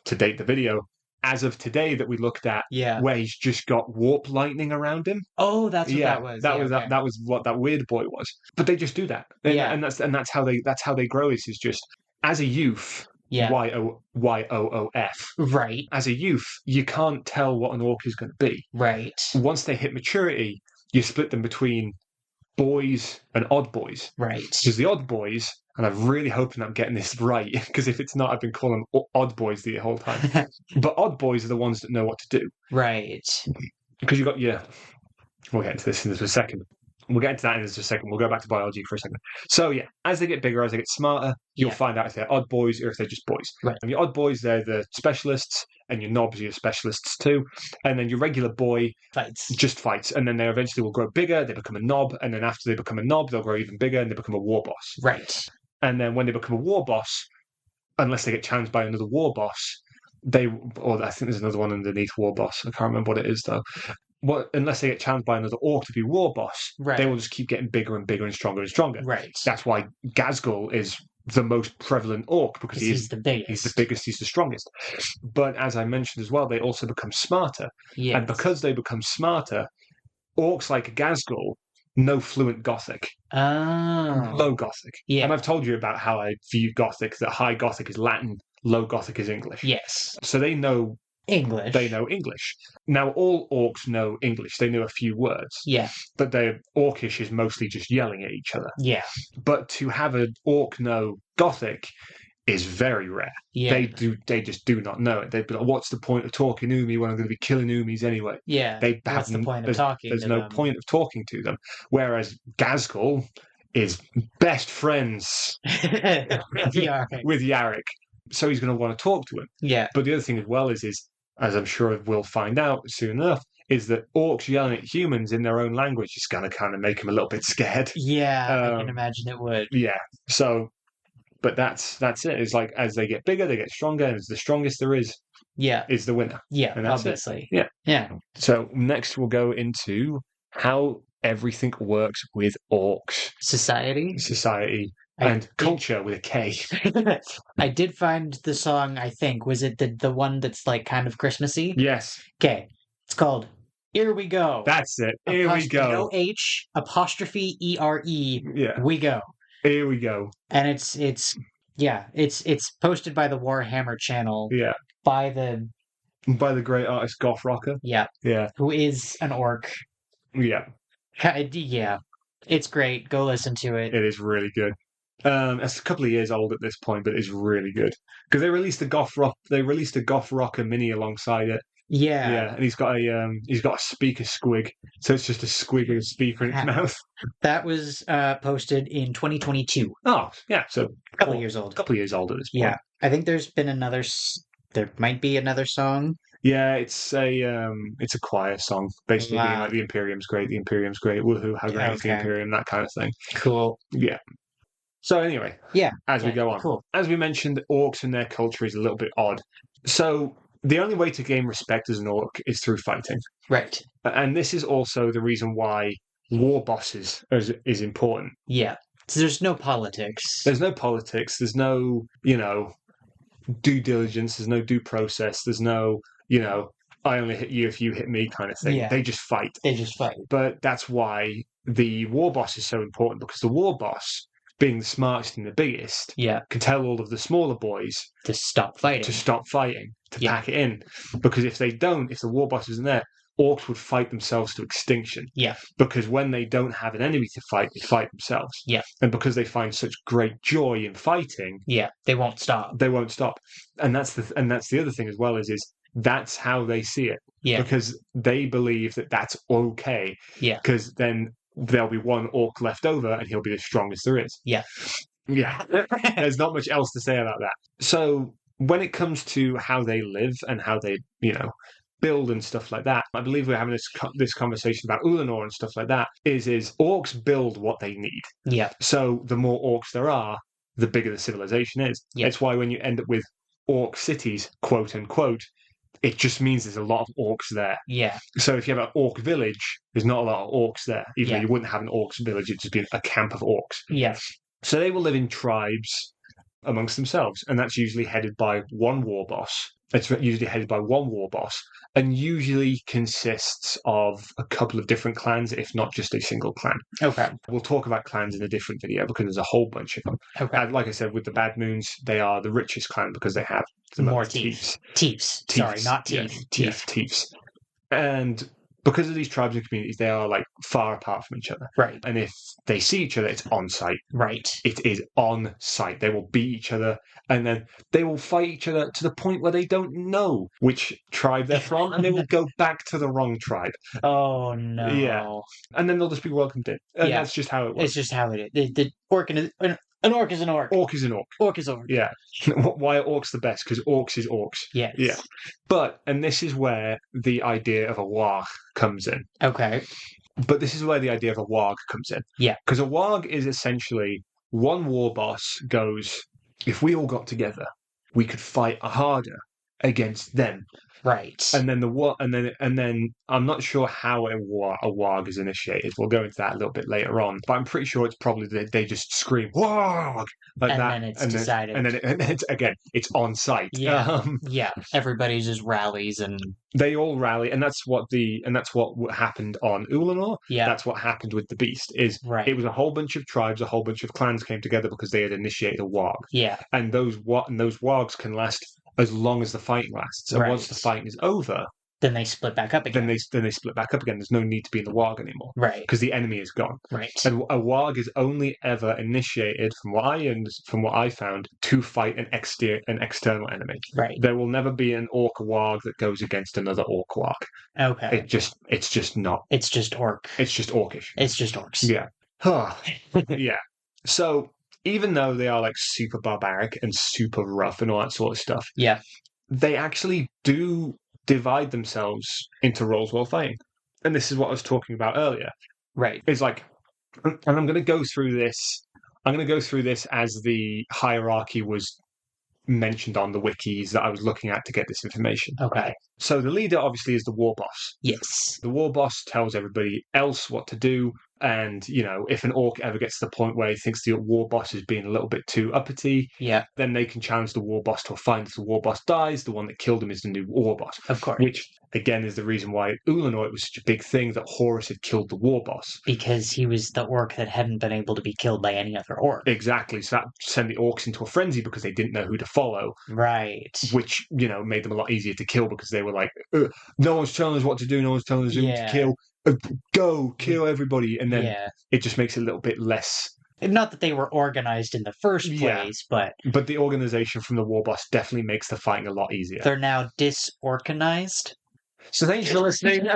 to date the video as of today that we looked at, Yeah. where he's just got warp lightning around him. Oh, that's what that was. That was what that Weirdboy was. But they just do that, and that's how they grow. Is just as a youth. Yeah. YOOF. Right. As a youth, you can't tell what an orc is going to be. Right. Once they hit maturity, you split them between boys and odd boys. Right. Because the odd boys, and I'm really hoping I'm getting this right, because if it's not, I've been calling them odd boys the whole time. But odd boys are the ones that know what to do. Right. Because we'll get into this in just a second. We'll get into that in just a second. We'll go back to biology for a second. So yeah, as they get bigger, as they get smarter, you'll find out if they're odd boys or if they're just boys. Right. And your odd boys, they're the specialists, and your Nobz are your specialists too. And then your regular boy just fights. And then they eventually will grow bigger, they become a Nob, and then after they become a Nob, they'll grow even bigger and they become a Warboss. Right. And then when they become a Warboss, unless they get challenged by another Warboss, I think there's another one underneath Warboss. I can't remember what it is though. Unless they get challenged by another orc to be Warboss, they will just keep getting bigger and bigger and stronger and stronger. Right. That's why Ghazghkull is the most prevalent orc, because he's the biggest. He's the biggest, he's the strongest. But as I mentioned as well, they also become smarter. Yes. And because they become smarter, orcs like Ghazghkull know fluent Gothic. Oh. Low Gothic. Yeah. And I've told you about how I view Gothic, that high Gothic is Latin, low Gothic is English. Yes. So they know English. They know English. Now, all orcs know English. They know a few words. Yeah. But their orcish is mostly just yelling at each other. Yeah. But to have an orc know Gothic is very rare. Yeah. They just do not know it. They'd be like, what's the point of talking to me when I'm going to be killing Umis anyway? Yeah. What's the point of talking There's no point of talking to them. Whereas Ghazghkull is best friends with Yarrick. So he's going to want to talk to him. Yeah. But the other thing as well is as I'm sure we'll find out soon enough, is that orcs yelling at humans in their own language is going to kind of make them a little bit scared. Yeah, I can imagine it would. Yeah. So, but that's it. It's like as they get bigger, they get stronger, and the strongest there is the winner. Yeah, and that's obviously. It. Yeah. Yeah. So next we'll go into how everything works with orcs. Society. And culture with a K. I did find the song, I think. Was it the one that's like kind of Christmassy? Yes. Okay. It's called Here We Go. That's it. Here we go. No H, apostrophe E-R-E. Yeah. We go. Here we go. And it's posted by the Warhammer channel. Yeah. By the great artist Goth Rocker. Yeah. Yeah. Who is an orc. Yeah. Yeah. It's great. Go listen to it. It is really good. It's a couple of years old at this point, but it's really good because they released a Goth Rocker mini alongside it. Yeah, and he's got a speaker squig, so it's just a squig with a speaker in its mouth. That was posted in 2022. Oh, yeah, so a couple of years old. A couple of years old at this point. Yeah, I think there's been another. There might be another song. Yeah, it's a choir song, basically being like the Imperium's great, woohoo, how great is the Imperium, that kind of thing. Cool. Yeah. So anyway, as we go on, cool. As we mentioned, orcs and their culture is a little bit odd. So the only way to gain respect as an orc is through fighting. Right. And this is also the reason why war bosses is important. Yeah. So there's no politics. There's no politics. There's no, due diligence. There's no due process. There's no, I only hit you if you hit me kind of thing. Yeah. They just fight. But that's why the war boss is so important, because the war boss, being the smartest and the biggest, can tell all of the smaller boys to stop fighting, to pack it in. Because if the war boss isn't there, orcs would fight themselves to extinction. Yeah. Because when they don't have an enemy to fight, they fight themselves. Yeah. And because they find such great joy in fighting, they won't stop. And that's the other thing as well is that's how they see it. Yeah. Because they believe that that's okay. Yeah. Because then there'll be one orc left over and he'll be the strongest there is. Yeah. Yeah. There's not much else to say about that. So when it comes to how they live and how they, build and stuff like that, I believe we're having this conversation about Ullanor and stuff like that, is orcs build what they need. Yeah. So the more orcs there are, the bigger the civilization is. Yeah. It's why when you end up with orc cities, quote unquote, it just means there's a lot of orcs there. Yeah. So if you have an orc village, there's not a lot of orcs there. Even though you wouldn't have an orcs village, it'd just be a camp of orcs. Yeah. So they will live in tribes amongst themselves, and that's usually headed by one war boss It's usually headed by one Warboss, and usually consists of a couple of different clans, if not just a single clan. Okay. We'll talk about clans in a different video because there's a whole bunch of them. Okay. And like I said, with the Bad Moons, they are the richest clan because they have the More most teeth. teeths. Sorry, not teeth. Yeah, teeths. And because of these tribes and communities, they are like far apart from each other. Right. And if they see each other, it's on site. Right. It is on site. They will beat each other, and then they will fight each other to the point where they don't know which tribe they're from, and they will go back to the wrong tribe. Oh no. Yeah. And then they'll just be welcomed in. And that's just how it works. It's just how it is. The orc an orc is an orc. Orc is an orc. Orc is orc. Yeah. Why are orcs the best? Because orcs is orcs. Yes. Yeah. But, and this is where the idea of a WAAAGH comes in. Okay. But this is where the idea of a WAAAGH comes in. Yeah. Because a WAAAGH is essentially one Warboss goes, if we all got together, we could fight harder against them. Right. And then I'm not sure how a WAAAGH is initiated. We'll go into that a little bit later on. But I'm pretty sure it's probably they just scream WAAAGH like and that, then it's decided. And then it's on site. Yeah. Yeah. Everybody just rallies and they all rally, and that's what happened on Ullanor. Yeah. That's what happened with the Beast. It was a whole bunch of tribes, a whole bunch of clans came together because they had initiated a WAAAGH. Yeah. And those WAAAGHs can last as long as the fighting lasts. And once the fighting is over, then they split back up again. Then they split back up again. There's no need to be in the WAAAGH anymore. Right. Because the enemy is gone. Right. And a WAAAGH is only ever initiated, from what I found, to fight an external enemy. Right. There will never be an Ork WAAAGH that goes against another Ork WAAAGH. Okay. It's just not. It's just orc. It's just orcish. It's just orcs. Yeah. Yeah. So even though they are like super barbaric and super rough and all that sort of stuff, yeah, they actually do divide themselves into roles while fighting. And this is what I was talking about earlier. Right. It's like, and I'm going to go through this. I'm going to go through this as the hierarchy was mentioned on the wikis that I was looking at to get this information. Okay. So the leader obviously is the Warboss. Yes. The Warboss tells everybody else what to do. And, you know, if an orc ever gets to the point where he thinks the Warboss is being a little bit too uppity, then they can challenge the Warboss to a fight. If the Warboss dies, the one that killed him is the new Warboss. Of course. Which, again, is the reason why at Ullanor it was such a big thing that Horus had killed the Warboss. Because he was the orc that hadn't been able to be killed by any other orc. Exactly. So that sent the orcs into a frenzy because they didn't know who to follow. Right. Which, you know, made them a lot easier to kill because they were like, no one's telling us what to do, no one's telling us who to kill. Go kill everybody, and then it just makes it a little bit less. Not that they were organized in the first place, but the organization from the Warboss definitely makes the fighting a lot easier. They're now disorganized. So thanks for listening.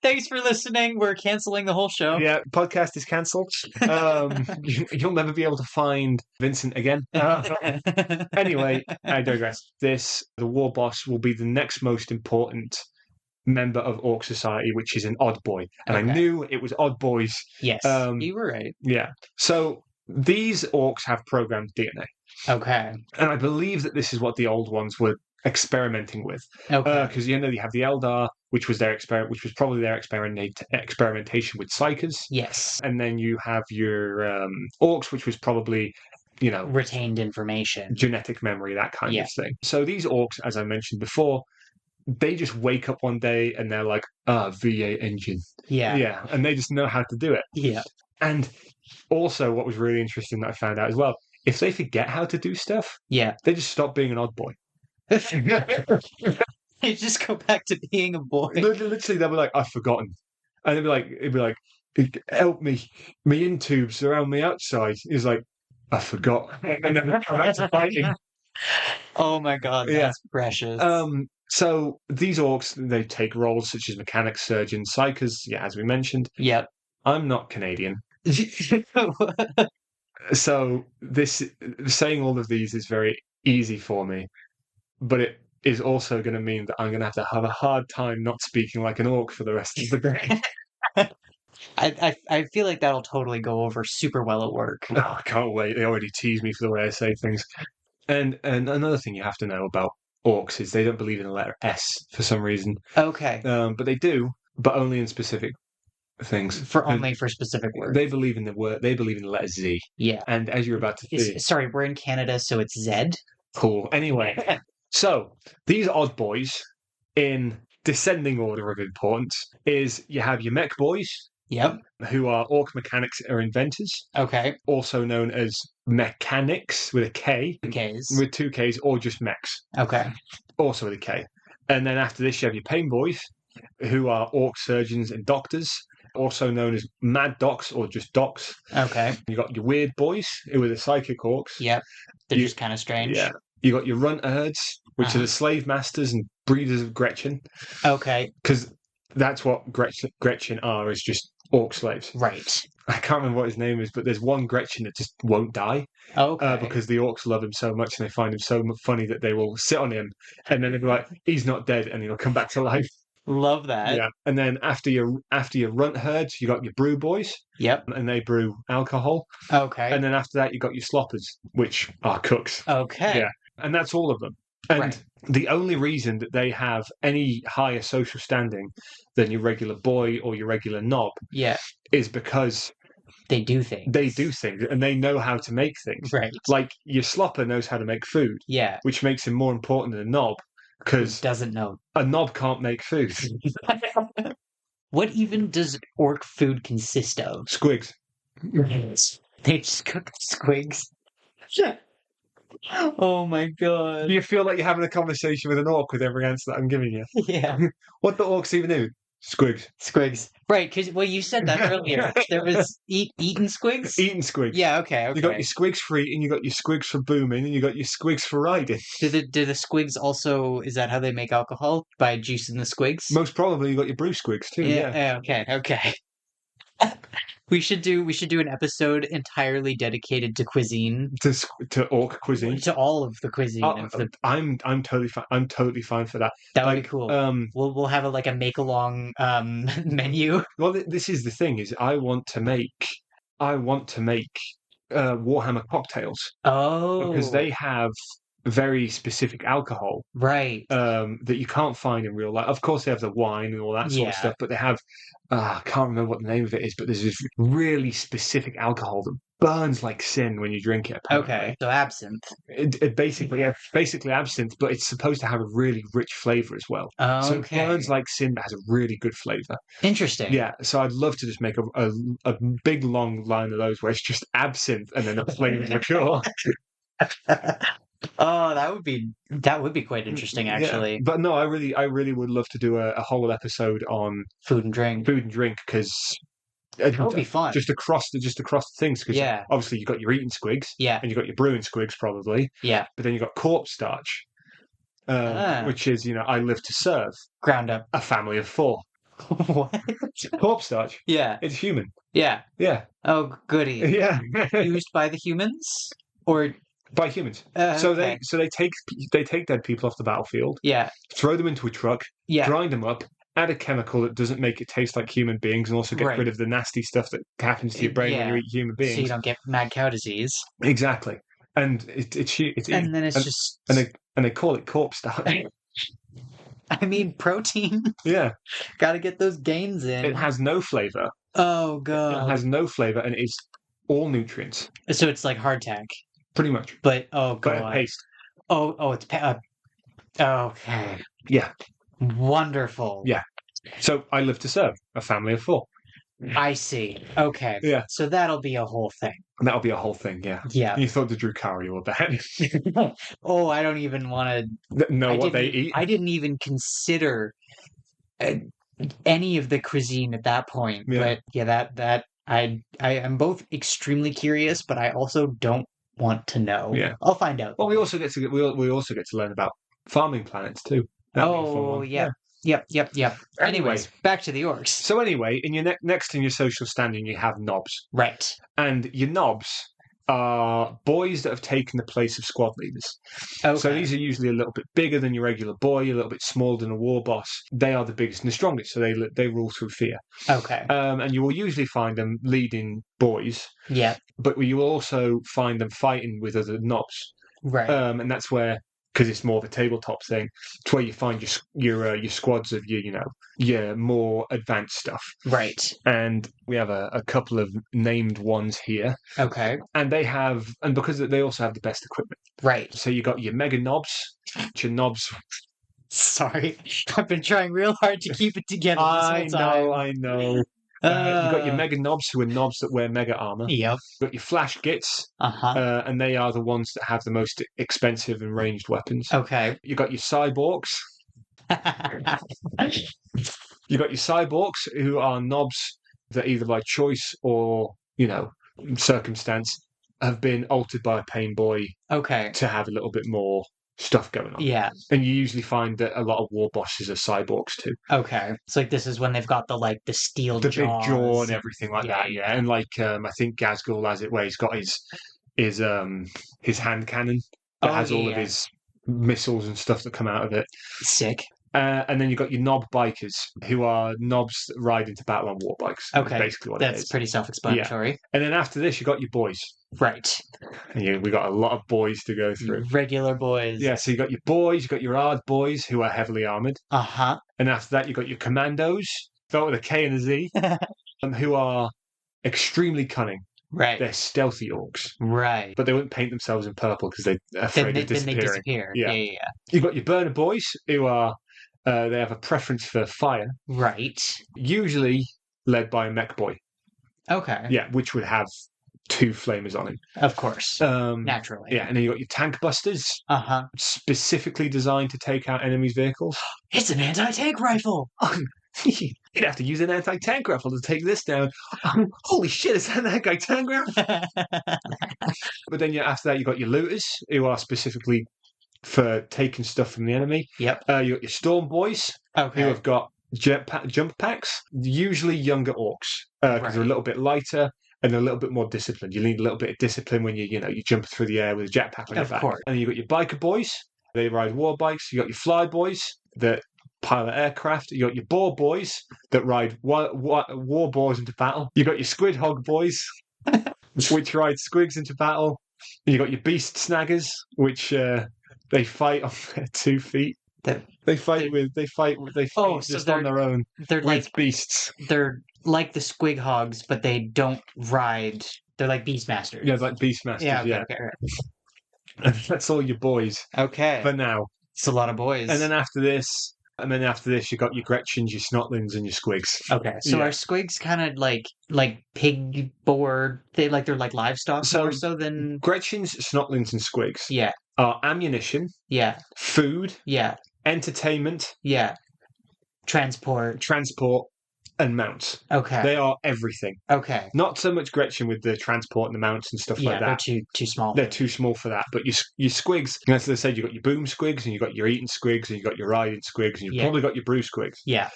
Thanks for listening. We're canceling the whole show. Yeah, podcast is cancelled. You'll never be able to find Vincent again. Anyway, I digress. The Warboss will be the next most important member of Orc Society, which is an odd boy. And I knew it was odd boys. Yes, you were right. Yeah. So these orcs have programmed DNA. Okay. And I believe that this is what the old ones were experimenting with. Okay. Because you have the Eldar, which was probably their experimentation with psychers. Yes. And then you have your orcs, which was probably, you know, retained information, genetic memory, that kind of thing. So these orcs, as I mentioned before, they just wake up one day and they're like, V8 engine. Yeah. And they just know how to do it. Yeah. And also what was really interesting that I found out as well, if they forget how to do stuff, they just stop being an odd boy. They just go back to being a boy. Literally, they'll be like, I've forgotten. And it'd be like, help me, me in tubes around me outside. He's like, I forgot. And then they're back to fighting. Oh my god, that's precious. So these orcs, they take roles such as mechanics, surgeons, psychers, as we mentioned. Yep. I'm not Canadian. So saying all of these is very easy for me, but it is also going to mean that I'm going to have a hard time not speaking like an orc for the rest of the day. I feel like that'll totally go over super well at work. Oh, I can't wait. They already tease me for the way I say things. And another thing you have to know about orcs is they don't believe in the letter S for some reason. Okay. But they do, but only in specific things. Only for specific words. They believe in the word. They believe in the letter Z. Yeah. And as you're about to see, sorry, we're in Canada, so it's Z. Cool. Anyway, So these odd boys, in descending order of importance, is you have your Mekboyz, Yep. who are orc mechanics or inventors, Okay. also known as mechanics with a K, 2Ks. with 2Ks, or just mechs, Okay. also with a K. And then after this, you have your Painboyz, who are orc surgeons and doctors, also known as mad docs or just docs. Okay. You got your Weirdboyz, who are the psychic orcs. Yep. They're You- just kind of strange. Yeah. You got your Runterds, which are Uh-huh. the slave masters and breeders of Gretchen, Okay. because that's what Gretchen are, is just orc slaves. Right. I can't remember what his name is, but there's one Gretchen that just won't die Okay. because the orcs love him so much and they find him so funny that they will sit on him and then they'll be like, he's not dead, and he'll come back to life. Love that. Yeah. And then after your runt herds, you got your brew boys, Yep. and they brew alcohol. Okay. And then after that, you got your sloppers, which are cooks. Okay. Yeah. And that's all of them. And Right. the only reason that they have any higher social standing than your regular boy or your regular knob Yeah. is because They do things. they do things and they know how to make things. Right. Like your slopper knows how to make food, Yeah. which makes him more important than a knob, because Doesn't know. a knob can't make food. What even does orc food consist of? Squigs. They just cook squigs. Oh my god. Do you feel like you're having a conversation with an orc with every answer that I'm giving you? Yeah. What do orcs even do? Squigs. Squigs. Right, because you said that earlier. There was eating squigs? Eating squigs. Yeah, okay. You got your squigs for eating, you got your squigs for booming, and you got your squigs for riding. Do the squigs also, is that how they make alcohol? By juicing the squigs? Most probably you got your brew squigs too, yeah. Okay. We should do an episode entirely dedicated to cuisine. To orc cuisine. To all of the cuisine of the... I'm totally fine. I'm totally fine for that. That would be cool. We'll have a make along menu. Well, this is the thing: is I want to make Warhammer cocktails. Oh, Because they have very specific alcohol, right? That you can't find in real life. Of course, they have the wine and all that sort of stuff, but they have I can't remember what the name of it is, but there's this really specific alcohol that burns like sin when you drink it. Apparently. Okay, so absinthe. It basically absinthe, but it's supposed to have a really rich flavor as well. Okay. So it burns like sin, but has a really good flavor. Interesting. Yeah, so I'd love to just make a big long line of those where it's just absinthe and then a plain liqueur. Oh, that would be quite interesting, actually. Yeah. But no, I really would love to do a whole episode on food and drink, because that would be fun. Just across the things, because obviously you've got your eating squigs, and you've got your brewing squigs probably, but then you've got corpse starch, which is I live to serve, ground up, a family of 4. What? Corpse starch? Yeah, it's human. Yeah. Oh, goody. Yeah. Used by the humans or by humans. So they take dead people off the battlefield. Yeah. Throw them into a truck. Yeah. Grind them up. Add a chemical that doesn't make it taste like human beings, and also get rid of the nasty stuff that happens to your brain when you eat human beings. So you don't get mad cow disease. Exactly. And it's and then it's just and they call it corpse starch. I mean, protein. Yeah. Got to get those gains in. It has no flavor. Oh god. It has no flavor, and it's all nutrients. So it's like hardtack. Pretty much. But oh god. But paste. Oh, it's okay. Yeah. Wonderful. Yeah. So I live to serve a family of 4. I see. Okay. Yeah. So that'll be a whole thing. That'll be a whole thing, yeah. Yeah. You thought the Drukhari were bad. Oh, I don't even want to know what they eat. I didn't even consider any of the cuisine at that point. Yeah. But yeah, that I am both extremely curious, but I also don't want to know. Yeah. I'll find out. Well, we also get to learn about farming planets too. Yeah. Yep. Anyways, back to the orcs. So anyway, in your next in your social standing, you have Nobz. Right. And your Nobz are boys that have taken the place of squad leaders. Okay. So these are usually a little bit bigger than your regular boy, a little bit smaller than a Warboss. They are the biggest and the strongest, so they rule through fear. Okay. And you will usually find them leading boys. Yeah. But you will also find them fighting with other Nobz. Right. And that's where because it's more of a tabletop thing. It's where you find your squads of your more advanced stuff. Right. And we have a couple of named ones here. Okay. And because they also have the best equipment. Right. So you got your mega Nobz, your Nobz. Sorry, I've been trying real hard to keep it together this whole time. I know. You got your mega Nobz, who are Nobz that wear mega armor. Yep. You got your flash Gitz, and they are the ones that have the most expensive and ranged weapons. Okay. You got your cyborks. You got your cyborks, who are Nobz that either by choice or circumstance have been altered by a Painboy. Okay. To have a little bit more stuff going on. Yeah. And you usually find that a lot of Warbosses are cyborgs too. Okay. It's like this is when they've got the steel the jaws. big jaw and everything like that, yeah. And I think Ghazghkull has it where he's got his hand cannon that has all of his missiles and stuff that come out of it. Sick. And then you've got your Nob bikers, who are Nobs that ride into battle on war bikes. Okay. Basically what That's pretty self-explanatory. Yeah. And then after this, you've got your boys. Right. And we got a lot of boys to go through. Regular boys. Yeah, so you got your boys, you got your hard boys, who are heavily armored. Uh-huh. And after that, you got your commandos, spelled with a K and a Z, who are extremely cunning. Right. They're stealthy orcs. Right. But they wouldn't paint themselves in purple because they're afraid of disappearing. Then they disappear. Yeah. You've got your burner boys, who are they have a preference for fire. Right. Usually led by a Mekboyz. Okay. Yeah, which would have 2 flamers on him. Of course. Naturally. Yeah, and then you got your tank busters. Uh-huh. Specifically designed to take out enemies' vehicles. It's an anti-tank rifle! You'd have to use an anti-tank rifle to take this down. Holy shit, is that an anti-tank rifle? But then after that, you got your looters, who are specifically for taking stuff from the enemy. Yep. You got your storm boys, who have got jump packs, usually younger orcs, because they're a little bit lighter and they're a little bit more disciplined. You need a little bit of discipline when you jump through the air with a jetpack on your back. Course. And then you got your biker boys, they ride war bikes. You got your fly boys that pilot aircraft. You got your boar boys that ride war boars into battle. You got your squid hog boys, which ride squigs into battle. And you got your beast snaggers, which they fight on their 2 feet. They fight just on their own. They're like beasts. They're like the squig hogs, but they don't ride. They're like beastmasters. Yeah, like beastmasters. Yeah. Okay. And that's all your boys. Okay. For now, it's a lot of boys. And then after this, you got your Gretchens, your Snotlings, and your Squigs. Okay, so are Squigs kind of like pig board? They're like livestock more so than Gretchens, Snotlings, and Squigs. Yeah. Are ammunition. Yeah. Food. Yeah. Entertainment. Yeah. Transport. And mounts. Okay. They are everything. Okay. Not so much Gretchen with the transport and the mounts and stuff like that. Yeah, they're too small. They're too small for that. But your Squigs, as I said, you've got your boom Squigs, and you've got your eating Squigs, and you've got your riding Squigs, and you've probably got your brew Squigs. Yeah.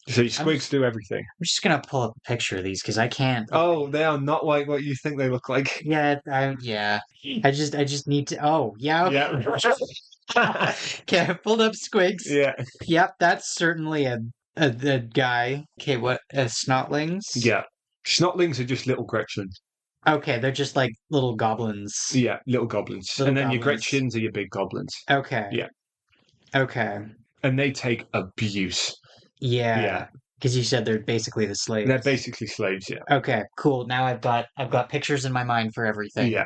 So your Squigs do everything. I'm just going to pull up a picture of these because I can't. Oh, they are not like what you think they look like. Yeah, I just need to. Oh, yeah. Okay. Yeah. Okay, I pulled up Squigs. Yeah. Yep, that's certainly a guy. Okay, what? Snotlings? Yeah. Snotlings are just little Gretchens. Okay, they're just like little goblins. Yeah, little goblins. And then your Gretchens are your big goblins. Okay. Yeah. Okay. And they take abuse. Yeah. Yeah. Because you said they're basically the slaves. They're basically slaves, yeah. Okay, cool. Now I've got pictures in my mind for everything. Yeah.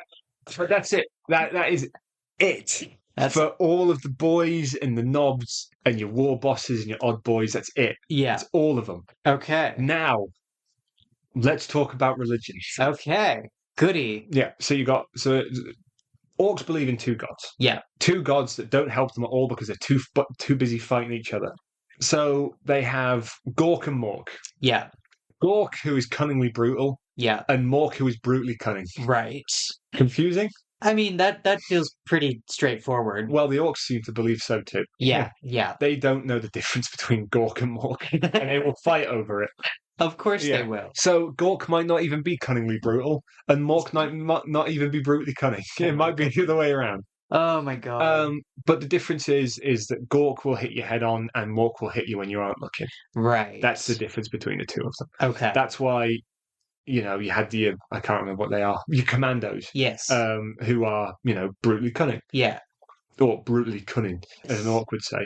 But that's it. That is it. For all of the boys and the Nobz and your war bosses and your odd boys, that's it. Yeah. It's all of them. Okay. Now, let's talk about religion. Okay. Goody. Yeah. So orcs believe in 2 gods. Yeah. 2 gods that don't help them at all because they're too busy fighting each other. So they have Gork and Mork. Yeah. Gork, who is cunningly brutal. Yeah. And Mork, who is brutally cunning. Right. Confusing? I mean, that feels pretty straightforward. Well, the orcs seem to believe so too. Yeah. They don't know the difference between Gork and Mork, and they will fight over it. Of course they will. So Gork might not even be cunningly brutal, and Mork might not even be brutally cunning. It might be the other way around. Oh my god. But the difference is that Gork will hit you head on, and Mork will hit you when you aren't looking. Right. That's the difference between the 2 of them. Okay. That's why, you had I can't remember what they are, your commandos. Yes. Who are, brutally cunning. Yeah. or brutally cunning, as an orc would say.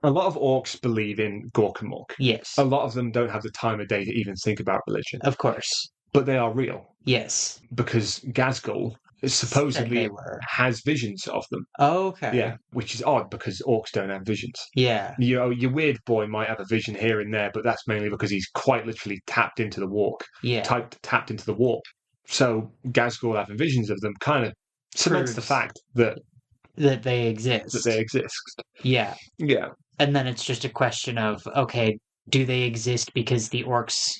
A lot of orcs believe in Gork and Mork. Yes. A lot of them don't have the time of day to even think about religion. Of course. But they are real. Yes. Because Ghazghkull supposedly has visions of them. Oh, okay. Yeah, which is odd because orcs don't have visions. Yeah. Your Weirdboy might have a vision here and there, but that's mainly because he's quite literally tapped into the warp. Yeah. Tapped into the warp. So Ghazghkull having visions of them kind of cements the fact that they exist. That they exist. Yeah. Yeah. And then it's just a question of, okay, do they exist because the orcs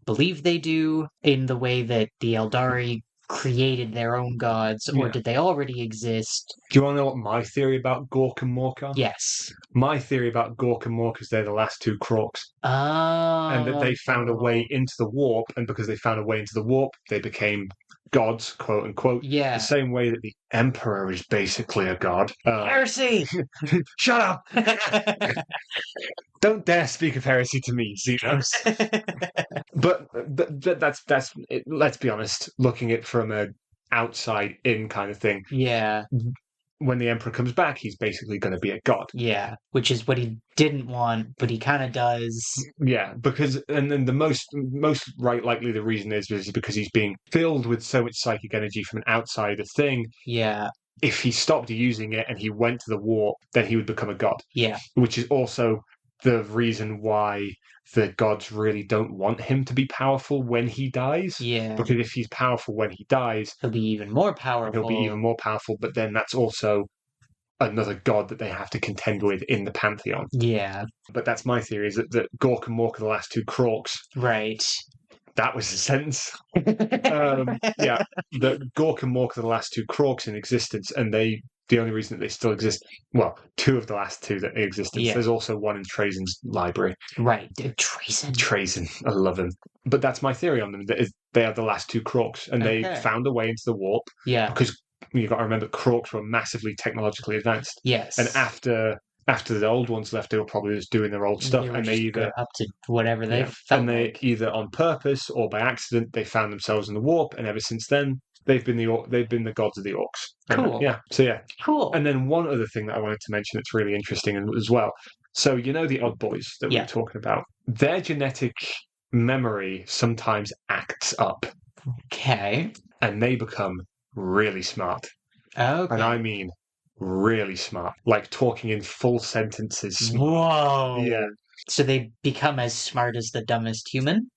believe they do in the way that the Eldari created their own gods, or did they already exist? Do you want to know what my theory about Gork and Mork are? Yes. My theory about Gork and Mork is they're the last two Krorks. Oh. And that they found a way into the warp, and because they found a way into the warp, they became gods, quote unquote. Yeah. The same way that the Emperor is basically a god. Heresy! Shut up! Don't dare speak of heresy to me, Xenos. But that's let's be honest, looking at it from an outside in kind of thing. Yeah. When the Emperor comes back, he's basically going to be a god. Yeah, which is what he didn't want, but he kind of does. Yeah, because and then the most likely the reason is because he's being filled with so much psychic energy from an outsider thing. Yeah. If he stopped using it and he went to the warp, then he would become a god. Yeah. Which is also the reason why the gods really don't want him to be powerful when he dies. Yeah. Because if he's powerful when he dies, he'll be even more powerful. But then that's also another god that they have to contend with in the pantheon. Yeah. But that's my theory, is that Gork and Mork are the last two Krorks. Right. That was a sentence. Yeah, the Gork and Mork are the last two Krorks in existence, and the only reason that they still exist, well, two of the last two that exist. Yeah. There's also one in Trazen's library. Right, Trazen. I love him. But that's my theory on them. They are the last two Krorks, and they found a way into the warp. Yeah. Because you've got to remember, Krorks were massively technologically advanced. Yes. And after the old ones left, they were probably just doing their old stuff, and they either up to whatever they felt, and they either on purpose or by accident they found themselves in the warp, and ever since then they've been the gods of the orcs. Cool. Cool. And then one other thing that I wanted to mention that's really interesting as well. So the odd boys that we were talking about, their genetic memory sometimes acts up. Okay. And they become really smart. Okay. And I mean really smart, like talking in full sentences. Whoa. Yeah. So they become as smart as the dumbest human?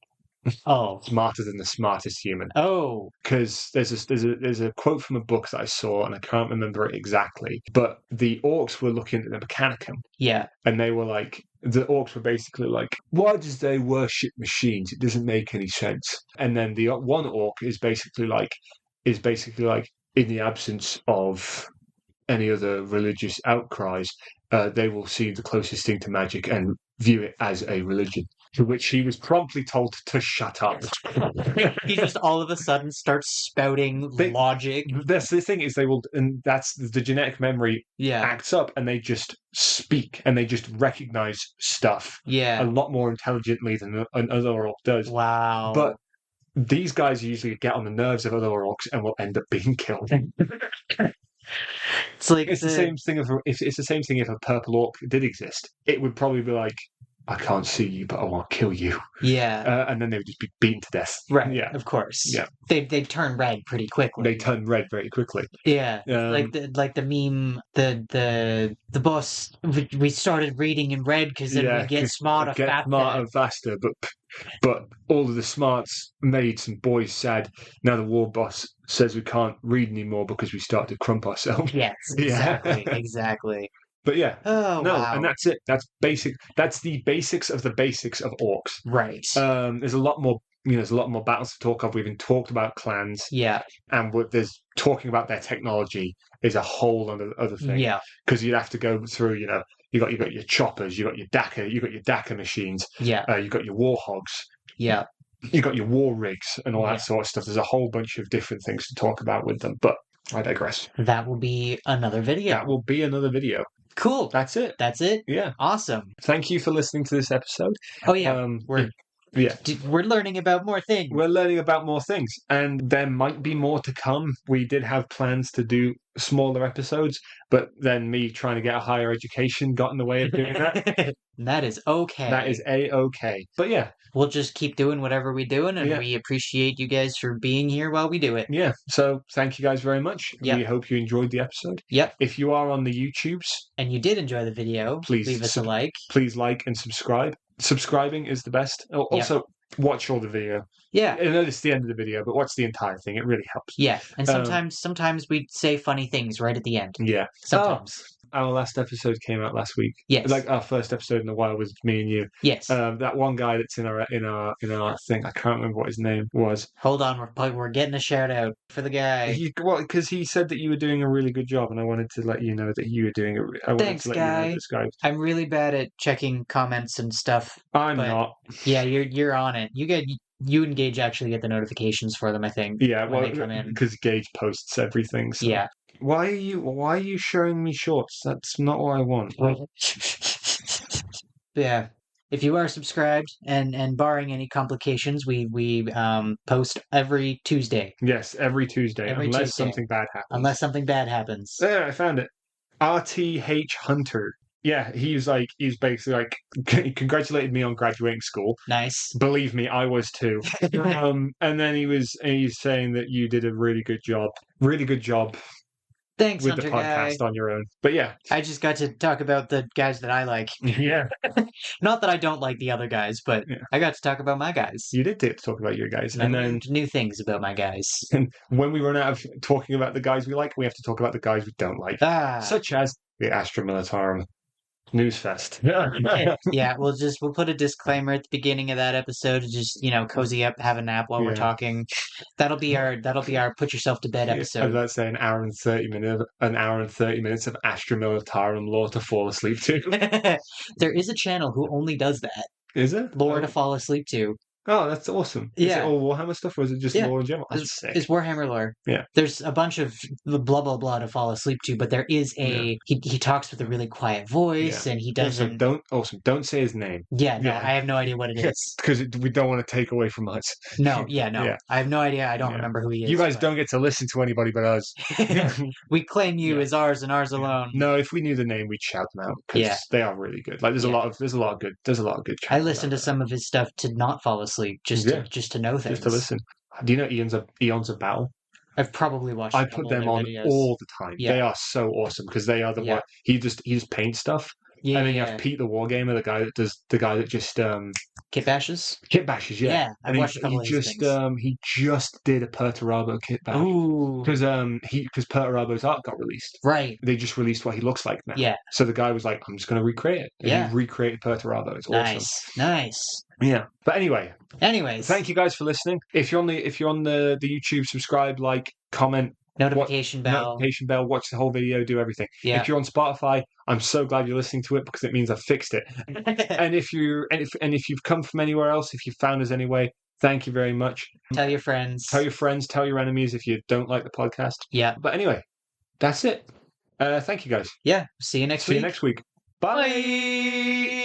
Oh. Smarter than the smartest human. Oh. Because there's a quote from a book that I saw, and I can't remember it exactly, but the orcs were looking at the Mechanicum. Yeah. And they were like, the orcs were basically like, why does they worship machines? It doesn't make any sense. And then the one orc is basically like, in the absence of any other religious outcries, they will see the closest thing to magic and view it as a religion. To which he was promptly told to shut up. He just all of a sudden starts spouting logic. That's the thing, is they will, and that's the genetic memory acts up, and they just speak and they just recognize stuff a lot more intelligently than another orc does. Wow. But these guys usually get on the nerves of other orcs and will end up being killed. It's like it's the same thing if a purple orc did exist. It would probably be like, I can't see you, but I want to kill you. Yeah. And then they would just be beaten to death. Right. Yeah. Of course. Yeah. They turn red pretty quickly. They turn red very quickly. Yeah. Like the meme, the boss. We started reading in red because then we get smarter, faster. But all of the smarts made some boys sad. Now the Warboss says we can't read anymore because we start to crump ourselves. Yes. Exactly. Exactly. But yeah, wow. And that's it. That's basic. That's the basics of the basics of orcs. Right. There's a lot more. There's a lot more battles to talk of. We've even talked about clans. Yeah. And there's talking about their technology is a whole other thing. Yeah. Because you'd have to go through. You got your choppers. You got your Daka machines. Yeah. You got your Warhogs. Yeah. You got your war rigs and all that sort of stuff. There's a whole bunch of different things to talk about with them. But I digress. That will be another video. Cool. That's it. Yeah. Awesome. Thank you for listening to this episode. Oh yeah. Yeah. We're learning about more things. We're learning about more things, and there might be more to come. We did have plans to do smaller episodes, but then me trying to get a higher education got in the way of doing that. That is okay. That is A-okay. But yeah. We'll just keep doing whatever we're doing, and we appreciate you guys for being here while we do it. Yeah, so thank you guys very much. Yep. We hope you enjoyed the episode. Yep. If you are on the YouTubes... and you did enjoy the video, please leave us a like. Please like and subscribe. Subscribing is the best. Also, watch all the video. Yeah. I know it's the end of the video, but watch the entire thing. It really helps. Yeah, and sometimes we say funny things right at the end. Yeah. Sometimes. Our last episode came out last week. Yes. Like our first episode in a while was me and you. Yes. That one guy that's in our thing, I can't remember what his name was. Hold on, we're getting a shout out for the guy. Because he said that you were doing a really good job, and I wanted to let you know that you were doing it. Thanks, guy. I'm really bad at checking comments and stuff. I'm not. Yeah, you're on it. You and Gage actually get the notifications for them, I think. Yeah, when they come in. Because Gage posts everything. So. Yeah. Why are you showing me shorts? That's not what I want. Yeah. If you are subscribed and barring any complications, we post every Tuesday. Yes, every Tuesday. Unless something bad happens. Unless something bad happens. There, I found it. RTH Hunter. Yeah, he's basically like, he congratulated me on graduating school. Nice. Believe me, I was too. And then he's saying that you did a really good job. Really good job. Thanks, with Hunter the podcast guy. on your own. But yeah. I just got to talk about the guys that I like. Yeah. Not that I don't like the other guys, but I got to talk about my guys. You did talk about your guys. And then new things about my guys. And when we run out of talking about the guys we like, we have to talk about the guys we don't like. Such as the Astra Militarum. Newsfest. Yeah, we'll put a disclaimer at the beginning of that episode to just, cozy up, have a nap while we're talking. That'll be our put yourself to bed episode. I was about to say an hour and 30 minutes of Astra Militarum lore to fall asleep to. There is a channel who only does that. Is it? Lore to fall asleep to. Oh, that's awesome. Is it all Warhammer stuff, or is it just lore in general? That's sick. It's Warhammer lore. Yeah. There's a bunch of blah, blah, blah to fall asleep to, but there is he talks with a really quiet voice, and he doesn't... Don't say his name. Yeah, no, I have no idea what it is. Because we don't want to take away from us. No. I have no idea. I don't remember who he is. You guys don't get to listen to anybody but us. We claim you as ours and ours alone. No, if we knew the name, we'd shout them out. Because they are really good. Like, there's a lot of good channels. I listen to some of his stuff to not fall asleep, just to know things. Just to listen. Do you know Eons of Battle? I've probably watched. I put them on all the time. Yeah. They are so awesome because they are the one. He just paints stuff. Yeah, and then you have Pete the Wargamer, the guy that just kit bashes. Kit bashes, yeah. Yeah, I've watched a couple of his things. He just did a Perturabo kit bash. Ooh. Because Perturabo's art got released. Right. They just released what he looks like now. Yeah. So the guy was like, I'm just going to recreate it. And he recreated Perturabo. It's awesome. Nice. Yeah. But anyways, thank you guys for listening. If you're on the YouTube, subscribe, like, comment. Notification bell. Watch the whole video, do everything. Yeah. If you're on Spotify, I'm so glad you're listening to it because it means I've fixed it. And if you've come from anywhere else, if you found us anyway, thank you very much. Tell your friends. Tell your enemies if you don't like the podcast. Yeah. But anyway, that's it. Thank you guys. Yeah. See you next week. Bye.